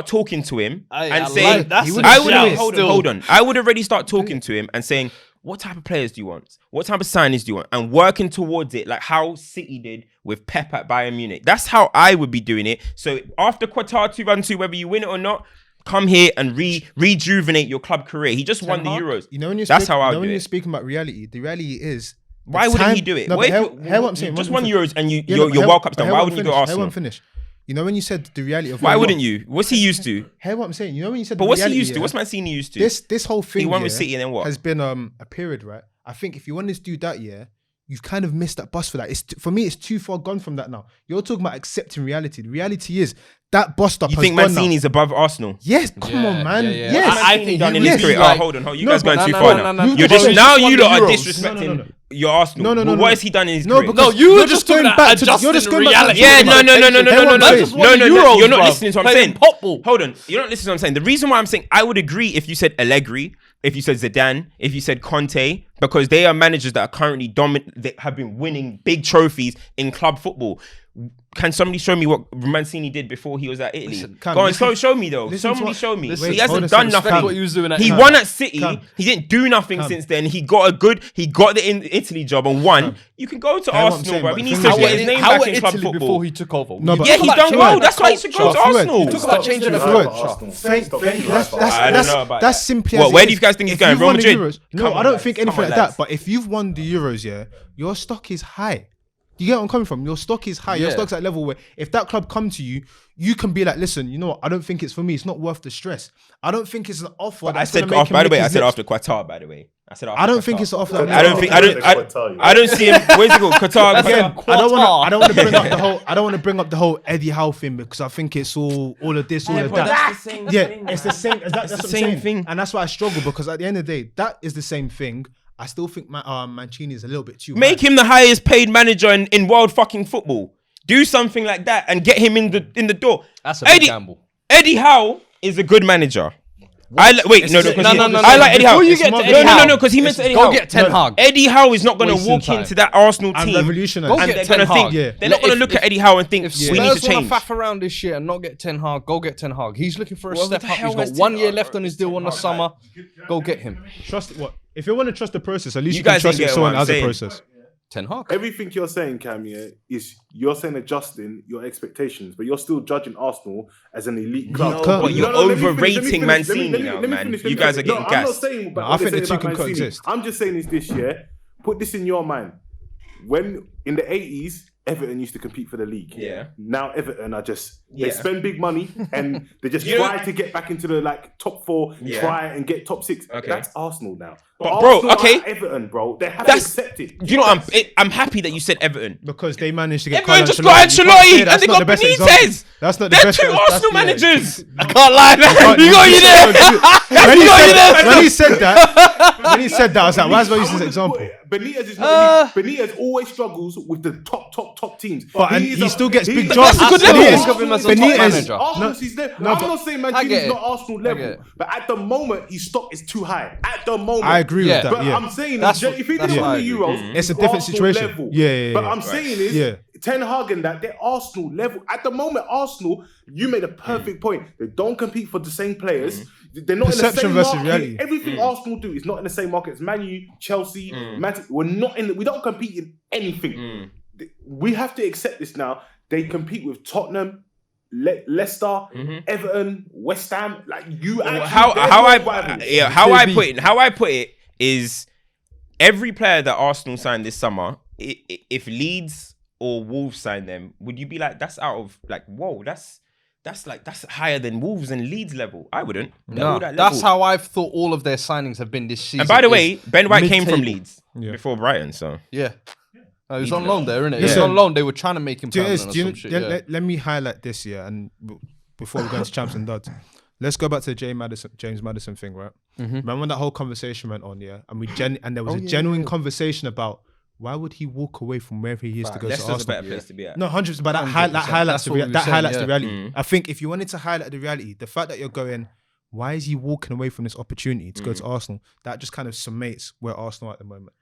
S3: talking to him and saying, hold on. I would already start talking to him and saying, what type of players do you want? What type of signings do you want? And working towards it, like how City did with Pep at Bayern Munich. That's how I would be doing it. So after Qatar 2-1-2, whether you win it or not, come here and rejuvenate your club career. He just won the Euros.
S1: You know when
S3: that's how I would do it.
S1: When you're speaking about reality, the reality is.
S3: Why wouldn't he do it?
S1: No, but hear what I'm saying.
S3: Just won Euros and your World Cup's done. Why wouldn't you go Arsenal?
S1: Finish. You know when you said the reality of
S3: why wouldn't you? What's he used to?
S1: Hear what I'm saying. You know when you said.
S3: But what's he used to? What's Mancini used to?
S1: This whole thing.
S3: He won with City and then what?
S1: Has been a period, right? I think if you wanted to do that, you've kind of missed that bus for that. For me, it's too far gone from that now. You're talking about accepting reality. The reality is that bust up.
S3: You think Mancini's above Arsenal?
S1: Yes, come on, man. Yes,
S3: I think done in his career. Hold on. You guys going too far now.
S1: You're
S3: just now you lot are disrespecting your Arsenal. No. What has he done in his career?
S1: No, you were just going back to you're just going reality.
S3: Yeah, no. You're not listening to what I'm saying. Hold on. You're not listening to what I'm saying. The reason why I'm saying I would agree if you said Allegri, if you said Zidane, if you said Conte, because they are managers that are currently dominant, that have been winning big trophies in club football. Can somebody show me what Mancini did before he was at Italy? Go on, show me though. Somebody show me. He hasn't done nothing.
S5: What he was doing at
S3: he won at City. He didn't do nothing since then. He got the Italy job and won. You can go to Arsenal, bro. He needs to get his name back in club football.
S5: Before he took over.
S3: Yeah, he's done well. That's why he should go to Arsenal.
S5: Talk about changing the culture.
S1: That's simply.
S3: Where do you guys think he's going? Real Madrid?
S1: No, I don't think anything like that. But if you've won the Euros, your stock is high. You get where I'm coming from? Your stock is high. Your stock's at a level where if that club come to you, you can be like, listen, you know what? I don't think it's for me. It's not worth the stress. I don't think it's an offer.
S3: I said after Qatar, by the way.
S1: I don't think it's an offer.
S3: I don't see him. Where's it called? Qatar again.
S1: I don't want to bring up the whole. I don't want to bring up the whole Eddie Howe thing because I think it's all of this, all of that.
S3: That's the same thing.
S1: It's the same. That's the same thing. And that's why I struggle because at the end of the day, that is the same thing. I still think Mancini is a little bit too
S3: Make him the highest paid manager in world fucking football. Do something like that and get him in the door.
S5: That's a big gamble.
S3: Eddie Howe is a good manager. I like Eddie Howe. No, because he meant Eddie Howe.
S5: Go get Ten Hag.
S3: Eddie Howe is not going to walk into that Arsenal team and they're going to think they're not going to look at Eddie Howe and think we need to change.
S5: If Spurs want to faff around this shit and not get Ten Hag, go get Ten Hag. He's looking for a step up. He's got 1 year left on his deal in the summer. Go get him.
S1: Trust what? If you want to trust the process, at least you can trust someone as a process.
S5: Ten Hag.
S6: Everything you're saying, Cam, is you're saying adjusting your expectations, but you're still judging Arsenal as an elite club.
S3: No, but you're overrating Mancini now, man. You guys are getting gassed.
S6: I'm not saying about
S1: I think the two can coexist.
S6: I'm just saying this year. Put this in your mind. When in the 80s, Everton used to compete for the league.
S3: Yeah.
S6: Now Everton are they spend big money and they just try to get back into the top 4, try and get top 6. Okay. That's Arsenal now.
S3: But bro, okay.
S6: Everton, bro. They have to accept it.
S3: Do you know what? I'm happy that you said Everton.
S1: Because they managed to get
S3: Everton just got Ancelotti and they got Benitez.
S1: That's not the best.
S3: They're two Arsenal managers.
S5: I can't lie.
S3: You got you there.
S1: When he said that, I was like, why is I using this example?
S6: Benitez always struggles with the top teams.
S1: But he still gets big jobs.
S5: That's a good level. Benitez.
S6: I'm not saying Mancini's not Arsenal level, but at the moment his stock is too high. At the moment,
S1: I agree with that.
S6: But I'm saying if he doesn't win the Euros,
S1: it's a different situation. Yeah.
S6: But I'm saying is Ten Hag and that they're Arsenal level. At the moment, Arsenal, you made a perfect point. They don't compete for the same players. They're not
S1: Perception
S6: in the
S1: versus
S6: same market.
S1: reality.
S6: Everything Arsenal do is not in the same market as Man U, Chelsea, we don't compete in anything. We have to accept this now. They compete with Tottenham, Leicester, Everton, West Ham. Like
S3: how I put it is every player that Arsenal signed this summer, if Leeds or Wolves signed them, would you be like, that's out of whoa, that's higher than Wolves and Leeds level? I wouldn't.
S5: No, that's how I've thought all of their signings have been this season.
S3: And by the way, Ben White came from Leeds before Brighton, so
S5: yeah. He was on loan there, innit? He was on loan. They were trying to make him permanent or some shit.
S1: Let me highlight this, and before we go into champs and duds, let's go back to the James Maddison thing, right? Remember when that whole conversation went on, and there was a genuine conversation about why would he walk away from wherever he is to go to
S3: Leicester's
S1: Arsenal?
S3: a better place to be at.
S1: No, 100%. But that highlights
S6: That's what we were saying,
S1: the
S6: yeah.
S1: reality. I think if you wanted to highlight the reality, the fact that you're going, why is he walking away from this opportunity to go to Arsenal? That just kind of summates where Arsenal are at the moment.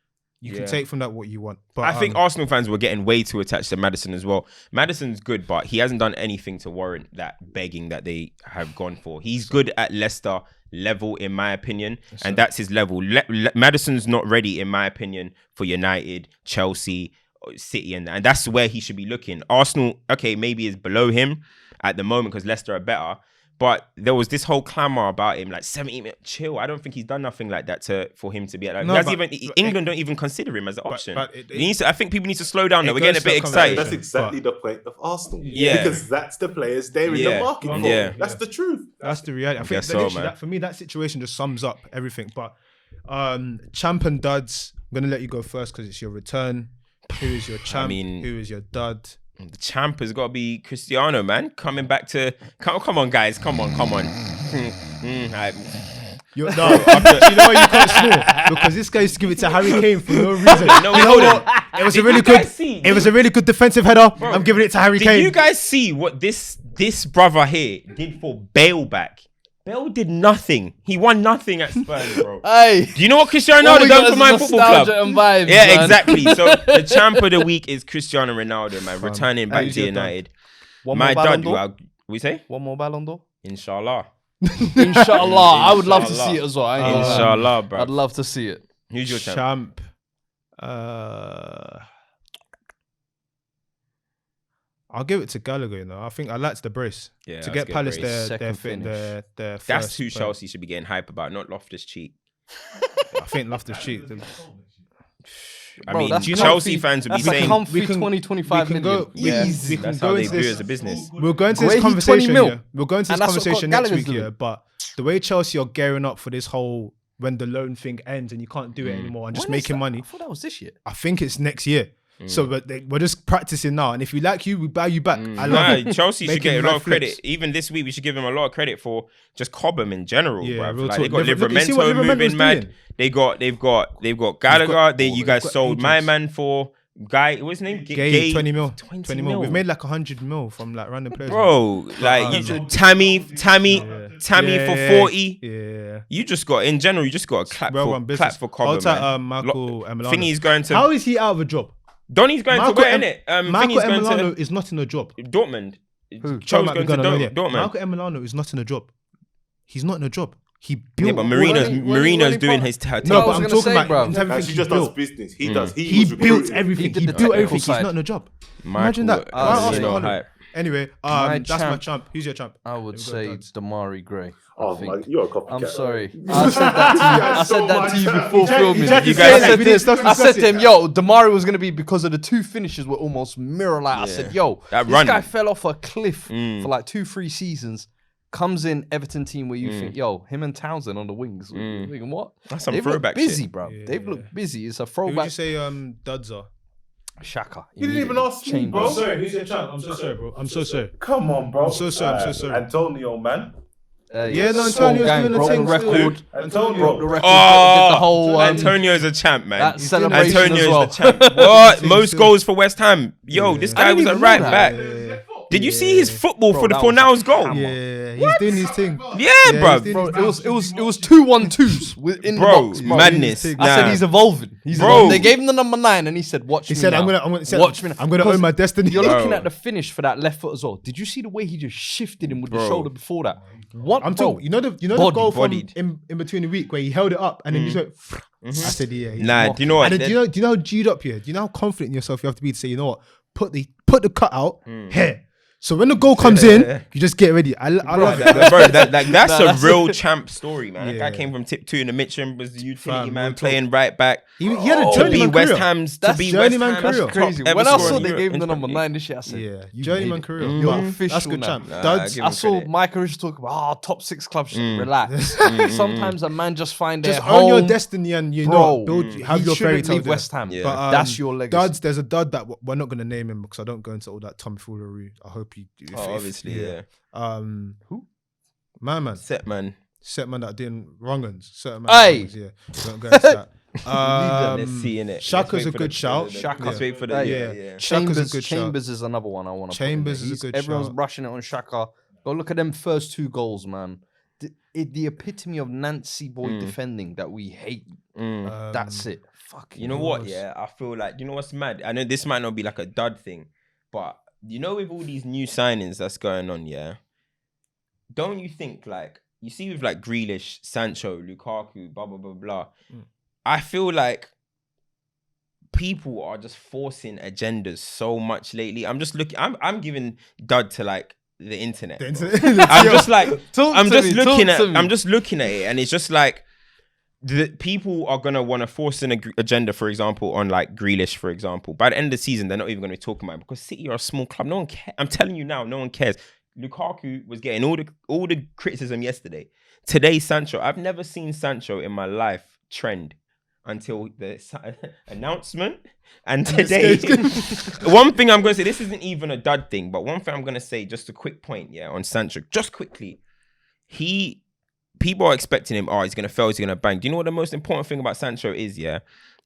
S1: You can take from that what you want. But
S3: I think Arsenal fans were getting way too attached to Maddison as well. Maddison's good, but he hasn't done anything to warrant that begging that they have gone for. He's good at Leicester level, in my opinion, and that's his level. Maddison's not ready, in my opinion, for United, Chelsea, City, and that's where he should be looking. Arsenal, okay, maybe is below him at the moment because Leicester are better. But there was this whole clamour about him, like 70 chill. I don't think he's done nothing like that for him to be like. England don't even consider him as an option. I think people need to slow down. Though. We're getting a bit excited.
S5: That's exactly the point of Arsenal.
S3: Yeah,
S5: because that's the players they're in the market for.
S3: Yeah,
S5: that's the truth.
S1: That's the reality. I think that, for me, that situation just sums up everything. But champ and duds, I'm gonna let you go first because it's your return. Who is your champ? Who is your dud?
S3: The champ has got to be Cristiano, man. Coming back to... Come on, guys. Come on.
S1: You know why you can't snore? Because this guy used to give it to Harry Kane for no reason.
S3: No, hold on.
S1: It was a really good defensive header. Bro, I'm giving it to Harry Kane.
S3: Did you guys see what this brother here did for Bale back? Bale did nothing. He won nothing at Spurs, bro.
S6: Hey,
S3: do you know what Cristiano Ronaldo done for my football club?
S6: And vibes,
S3: yeah,
S6: man.
S3: exactly. So the champ of the week is Cristiano Ronaldo, man, returning back to United. My dad, we say
S6: one more Ballon d'Or.
S3: Inshallah.
S6: Inshallah, I would love to see it as well.
S3: Inshallah, bro.
S6: I'd love to see it.
S3: Who's your champ?
S1: I'll give it to Gallagher. You know, I think I liked the brace to get Palace their first.
S3: That's who Chelsea should be getting hype about, not Loftus-Cheek.
S1: I think Loftus-Cheek.
S3: I mean, Chelsea fans would be saying
S6: we can 20-25 million.
S1: We can
S3: that's
S1: go
S3: how they
S1: into
S3: view
S1: this
S3: as a business.
S1: We'll go into this conversation. We'll go into this conversation next week.
S6: Doing.
S1: Yeah, but the way Chelsea are gearing up for this whole when the loan thing ends and you can't do it anymore and just making money.
S6: I thought that was this year.
S1: I think it's next year. So we're just practicing now, and if we like you, we buy you back. I love it.
S3: Chelsea should get a lot of credit. Even this week, we should give them a lot of credit for just Cobham in general. Yeah, like, they got Livramento moving mad. They've got Gallagher. You guys sold my man for Guy. What's his name?
S1: Gay 20 mil. 20 mil. We've made like 100 mil from like random players.
S3: Bro, like Tammy for 40.
S1: Yeah.
S3: You just got in general. You just got a clap for Cobham.
S1: Hold Michael Emiliano.
S3: Thingy's going to.
S1: How is he out of a job?
S3: Donny's going to where, innit?
S1: Michael Emiliano is not in a job.
S3: Dortmund.
S1: Cho's
S3: going to Dortmund.
S1: Michael Emiliano is not in a job. He's not in a job. He built.
S3: Yeah, but Marino's doing his tattoo.
S1: No, but I'm talking about
S5: he just does business. He does.
S1: He built everything. He built everything. He's not in a job. Imagine that. Anyway, that's my champ. Who's your champ?
S6: I would say Damari Gray.
S5: Oh my, you're a copycat.
S6: I'm sorry. I said that to you before filming.
S1: I
S6: said to him, yo, Damari was going to be because of the two finishes were almost mirror-like. I said, yo, this guy fell off a cliff for like 2-3 seasons. Comes in Everton team where you think, yo, him and Townsend on the wings. You're thinking, what?
S3: That's some throwback shit.
S6: Busy, bro. Yeah. They've looked busy. It's a throwback.
S1: Who would you say duds are?
S6: Shaka.
S5: You didn't even ask me, bro.
S1: I'm sorry, who's your champ? I'm so sorry, bro. I'm so sorry.
S5: Come on, bro.
S1: I'm so sorry.
S5: Antonio, man.
S1: Antonio's doing
S6: broke the record.
S5: Antonio
S6: broke the record.
S3: Oh,
S6: the whole,
S3: Antonio's a champ, man.
S6: That celebration
S3: Antonio's
S6: as well.
S3: the champ. What? Most goals for West Ham. Yo, this guy was a right back. Did you see his football for the Fornals goal?
S1: Yeah, he's doing his thing.
S3: Yeah, bro.
S6: It was 2-1-2s in the box, bro.
S3: Madness.
S6: I said he's evolving. They gave him the number 9 and he said, "Watch me." He said,
S1: "I'm gonna own my destiny."
S6: You're looking at the finish for that left foot as well. Did you see the way he just shifted him with the shoulder before that? What?
S1: I'm talking. You know the goal from in between the week where he held it up and then he went. I said, "Yeah."
S3: Nah, do you know what?
S1: And do you know how G'd up here? Do you know how confident in yourself you have to be to say, you know what? Put the cut out here. So when the goal comes in, you just get ready. I love it.
S3: Bro, that's a real champ story, man. That guy came from tip 2 in the Mitcham, was the utility man, playing right back.
S1: He had a journeyman career.
S3: To be West Ham's
S6: That's crazy. When I saw they gave him the number 9 this year, I said,
S1: yeah, journeyman career.
S6: You're official.
S1: That's good
S6: now.
S1: champ. Duds.
S6: I saw Mike Rich talk about top 6 clubs. Relax. Sometimes a man just find their
S1: just
S6: home.
S1: own your destiny and have your fairy tale.
S6: West Ham.
S1: But
S6: that's your legacy.
S1: Duds, there's a dud that we're not gonna name him because I don't go into all that tomfoolery. I hope you do.
S3: Obviously, yeah.
S1: Who? My man.
S3: Set man
S1: that doing wrong uns. Certain
S6: man.
S1: Yeah. Don't go into that.
S3: Let's see in it.
S1: Shaka's a good shout.
S3: Let's wait for the
S1: Yeah.
S4: Chambers,
S1: Shaka's a good
S4: Chambers is another one I want to.
S1: Chambers is a good
S4: Everyone's
S1: shout.
S4: brushing it on Shaka. Go look at them first 2 goals, man. The epitome of Nancy boy defending that we hate. That's it. Fuck.
S3: You know what? Yeah, I feel like, you know what's mad? I know this might not be like a dud thing, but you know, with all these new signings that's going on, yeah, don't you think, like, you see with like Grealish, Sancho, Lukaku, blah blah blah blah. I feel like people are just forcing agendas so much lately. I'm just looking. I'm giving dud to like the internet. I'm just like, I'm just looking at it, and it's just like the people are gonna want to force an agenda, for example, on like Grealish, for example. By the end of the season, they're not even gonna be talking about it because City are a small club. No one cares. I'm telling you now, no one cares. Lukaku was getting all the criticism yesterday. Today, Sancho. I've never seen Sancho in my life trend until the announcement. And today, one thing I'm going to say, this isn't even a dud thing, but one thing I'm going to say, just a quick point, yeah, on Sancho, just quickly. People are expecting him, he's going to fail, he's going to bang. Do you know what the most important thing about Sancho is, yeah?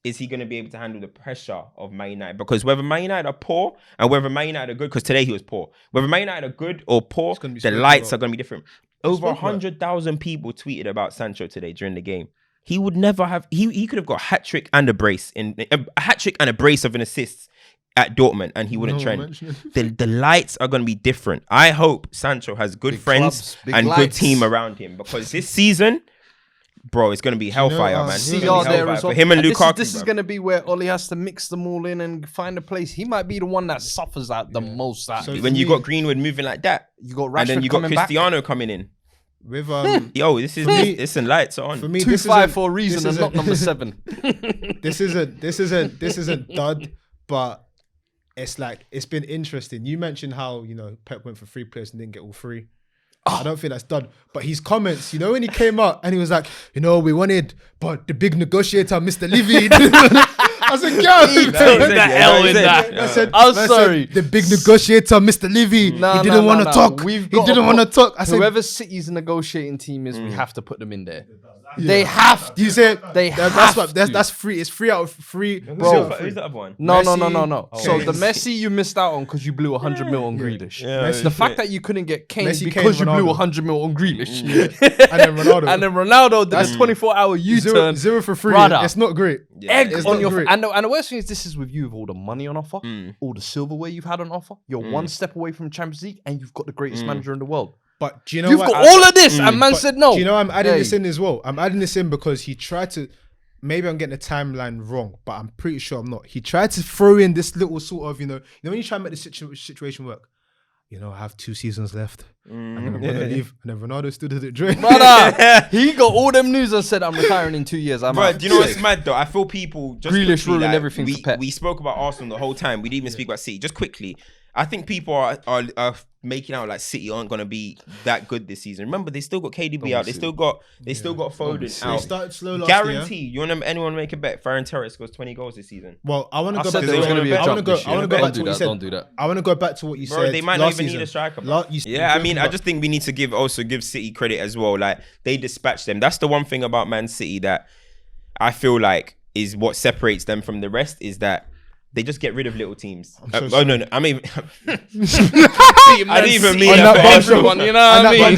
S3: Is he going to be able to handle the pressure of Man United? Because whether Man United are poor and whether Man United are good, because today he was poor, whether Man United are good or poor, the lights are going to be different. Over 100,000 people tweeted about Sancho today during the game. He would never have. He could have got a hat trick and a brace of an assist at Dortmund, and he wouldn't trend. The lights are going to be different. I hope Sancho has good friends and good team around him, because this season, bro, it's going to be hellfire, man. For him and Lukaku.
S4: This is going to be where Oli has to mix them all in and find a place. He might be the one that suffers out the most.
S3: So when you got Greenwood moving like that,
S4: you got Rashford,
S3: and then you got Cristiano coming in.
S1: With
S3: yo, this and lights are on.
S1: For me,
S4: 2-5 for a reason and not number 7.
S1: This isn't dud, but it's like, it's been interesting. You mentioned how, you know, Pep went for 3 players and didn't get all 3. I don't think that's done. But his comments, you know, when he came out and he was like, you know, we wanted, but the big negotiator, Mr. Levy. I said, yo,
S4: he took the hell in that.
S1: I said,
S4: I'm sorry.
S1: The big negotiator, Mr. Levy. He didn't want to talk. He didn't want to talk. I said,
S4: whoever City's negotiating team is, we have to put them in there. Yeah. They have to.
S1: You said
S4: that's
S1: free. It's 3 out of 3.
S3: Bro, who's the other one?
S4: No. So the Messi you missed out on because you blew 100 mil on Grealish.
S1: Yeah,
S4: the fact that you couldn't get Kane because you blew 100 mil on Grealish.
S1: And then Ronaldo.
S4: That's 24-hour U-turn.
S1: 0 for 3.
S4: Brother.
S1: It's not great.
S4: Egg on your and the worst thing is, this is with you with all the money on offer, all the silverware you've had on offer. You're one step away from Champions League, and you've got the greatest manager in the world.
S1: But do you know
S4: you've got all of this, and man said no.
S1: Do you know I'm adding this in as well? I'm adding this in because he tried to. Maybe I'm getting the timeline wrong, but I'm pretty sure I'm not. He tried to throw in this little sort of, you know when you try to make the situation work. You know, I have 2 seasons left, and then I'm gonna leave. And then Ronaldo stood at the drink.
S4: Brother, he got all them news and said, "I'm retiring in 2 years."
S3: Bro, do you know what's mad though? I feel people just
S4: Grealish
S3: quickly,
S4: ruined everything for Pep.
S3: We spoke about Arsenal the whole time. We didn't even speak about City. Just quickly, I think people are making out like City aren't gonna be that good this season. Remember, they still got KDB out. They still got Foden out.
S1: They started slow last
S3: Guarantee.
S1: year.
S3: You want anyone make a bet? Ferran Torres scores 20 goals this season.
S1: Well, I want to go back.
S4: I want to
S1: go back to what you said.
S4: Don't do that.
S1: I want to go back to what you said.
S3: They might not even need a striker. Yeah, I mean, I just think we need to give City credit as well. Like, they dispatched them. That's the one thing about Man City that I feel like is what separates them from the rest, is that they just get rid of little teams. No. I mean, I didn't even mean that for everyone. You know what I mean?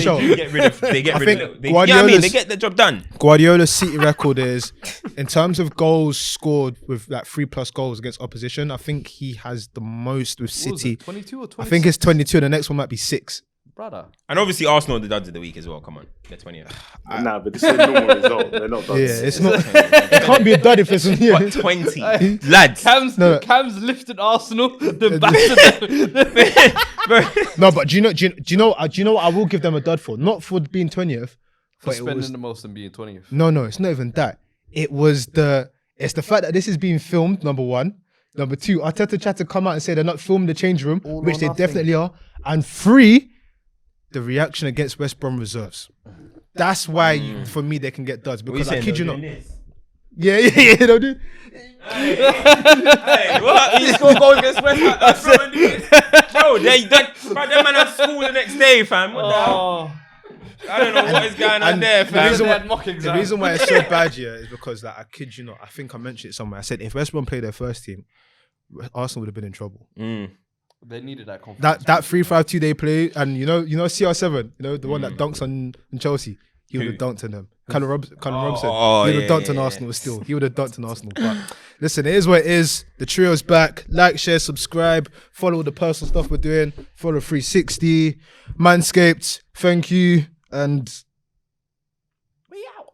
S3: They get rid of. You know what I mean? They get the job done.
S1: Guardiola's City record is, in terms of goals scored with like 3+ goals against opposition, I think he has the most with City.
S4: 22 or 26?
S1: I think it's 22. The next one might be 6.
S4: Brother.
S3: And obviously Arsenal are the duds of the week as well. Come on, they're 20th.
S5: Nah, but this is a normal result. They're not duds.
S1: Yeah, it's not. It can't be a dud if it's
S3: 20 lads.
S4: Cam's lifted Arsenal. The back
S1: No, but do you know what I will give them a dud for? Not for being 20th,
S4: for spending the most and being 20th.
S1: No, it's not even that. It's the fact that this is being filmed. Number 1. Number 2, Arteta tried to come out and say they're not filming the change room, which they definitely are. And 3, the reaction against West Brom reserves. That's why, for me, they can get duds. Because I kid you not. Yeah, they'll do.
S3: Hey, what? You score goals against West Brom? Bro, that man at school the next day, fam. What the hell? I don't know what is going on there, fam.
S1: The reason why it's so bad, yeah, is because like I kid you not, I think I mentioned it somewhere. I said if West Brom played their first team, Arsenal would have been in trouble.
S2: They needed that confidence.
S1: That 3-5-2 they play, and you know CR7, the one that dunks on Chelsea. He would have dunked on them. Callum Robson. He would have dunked on Arsenal still. He would have dunked on Arsenal. But listen, it is what it is. The trio's back. Like, share, subscribe. Follow the personal stuff we're doing. Follow 360. Manscaped. Thank you. And
S3: We out.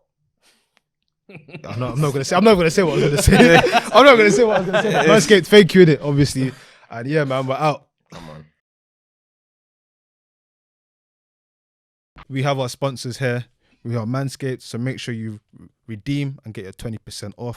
S1: I'm not gonna say what I was gonna say. I'm not gonna say what I was gonna say. Manscaped, thank you, innit? Obviously. And yeah, man, we're out.
S3: Come on.
S1: We have our sponsors here. We are Manscaped, so make sure you redeem and get your 20% off.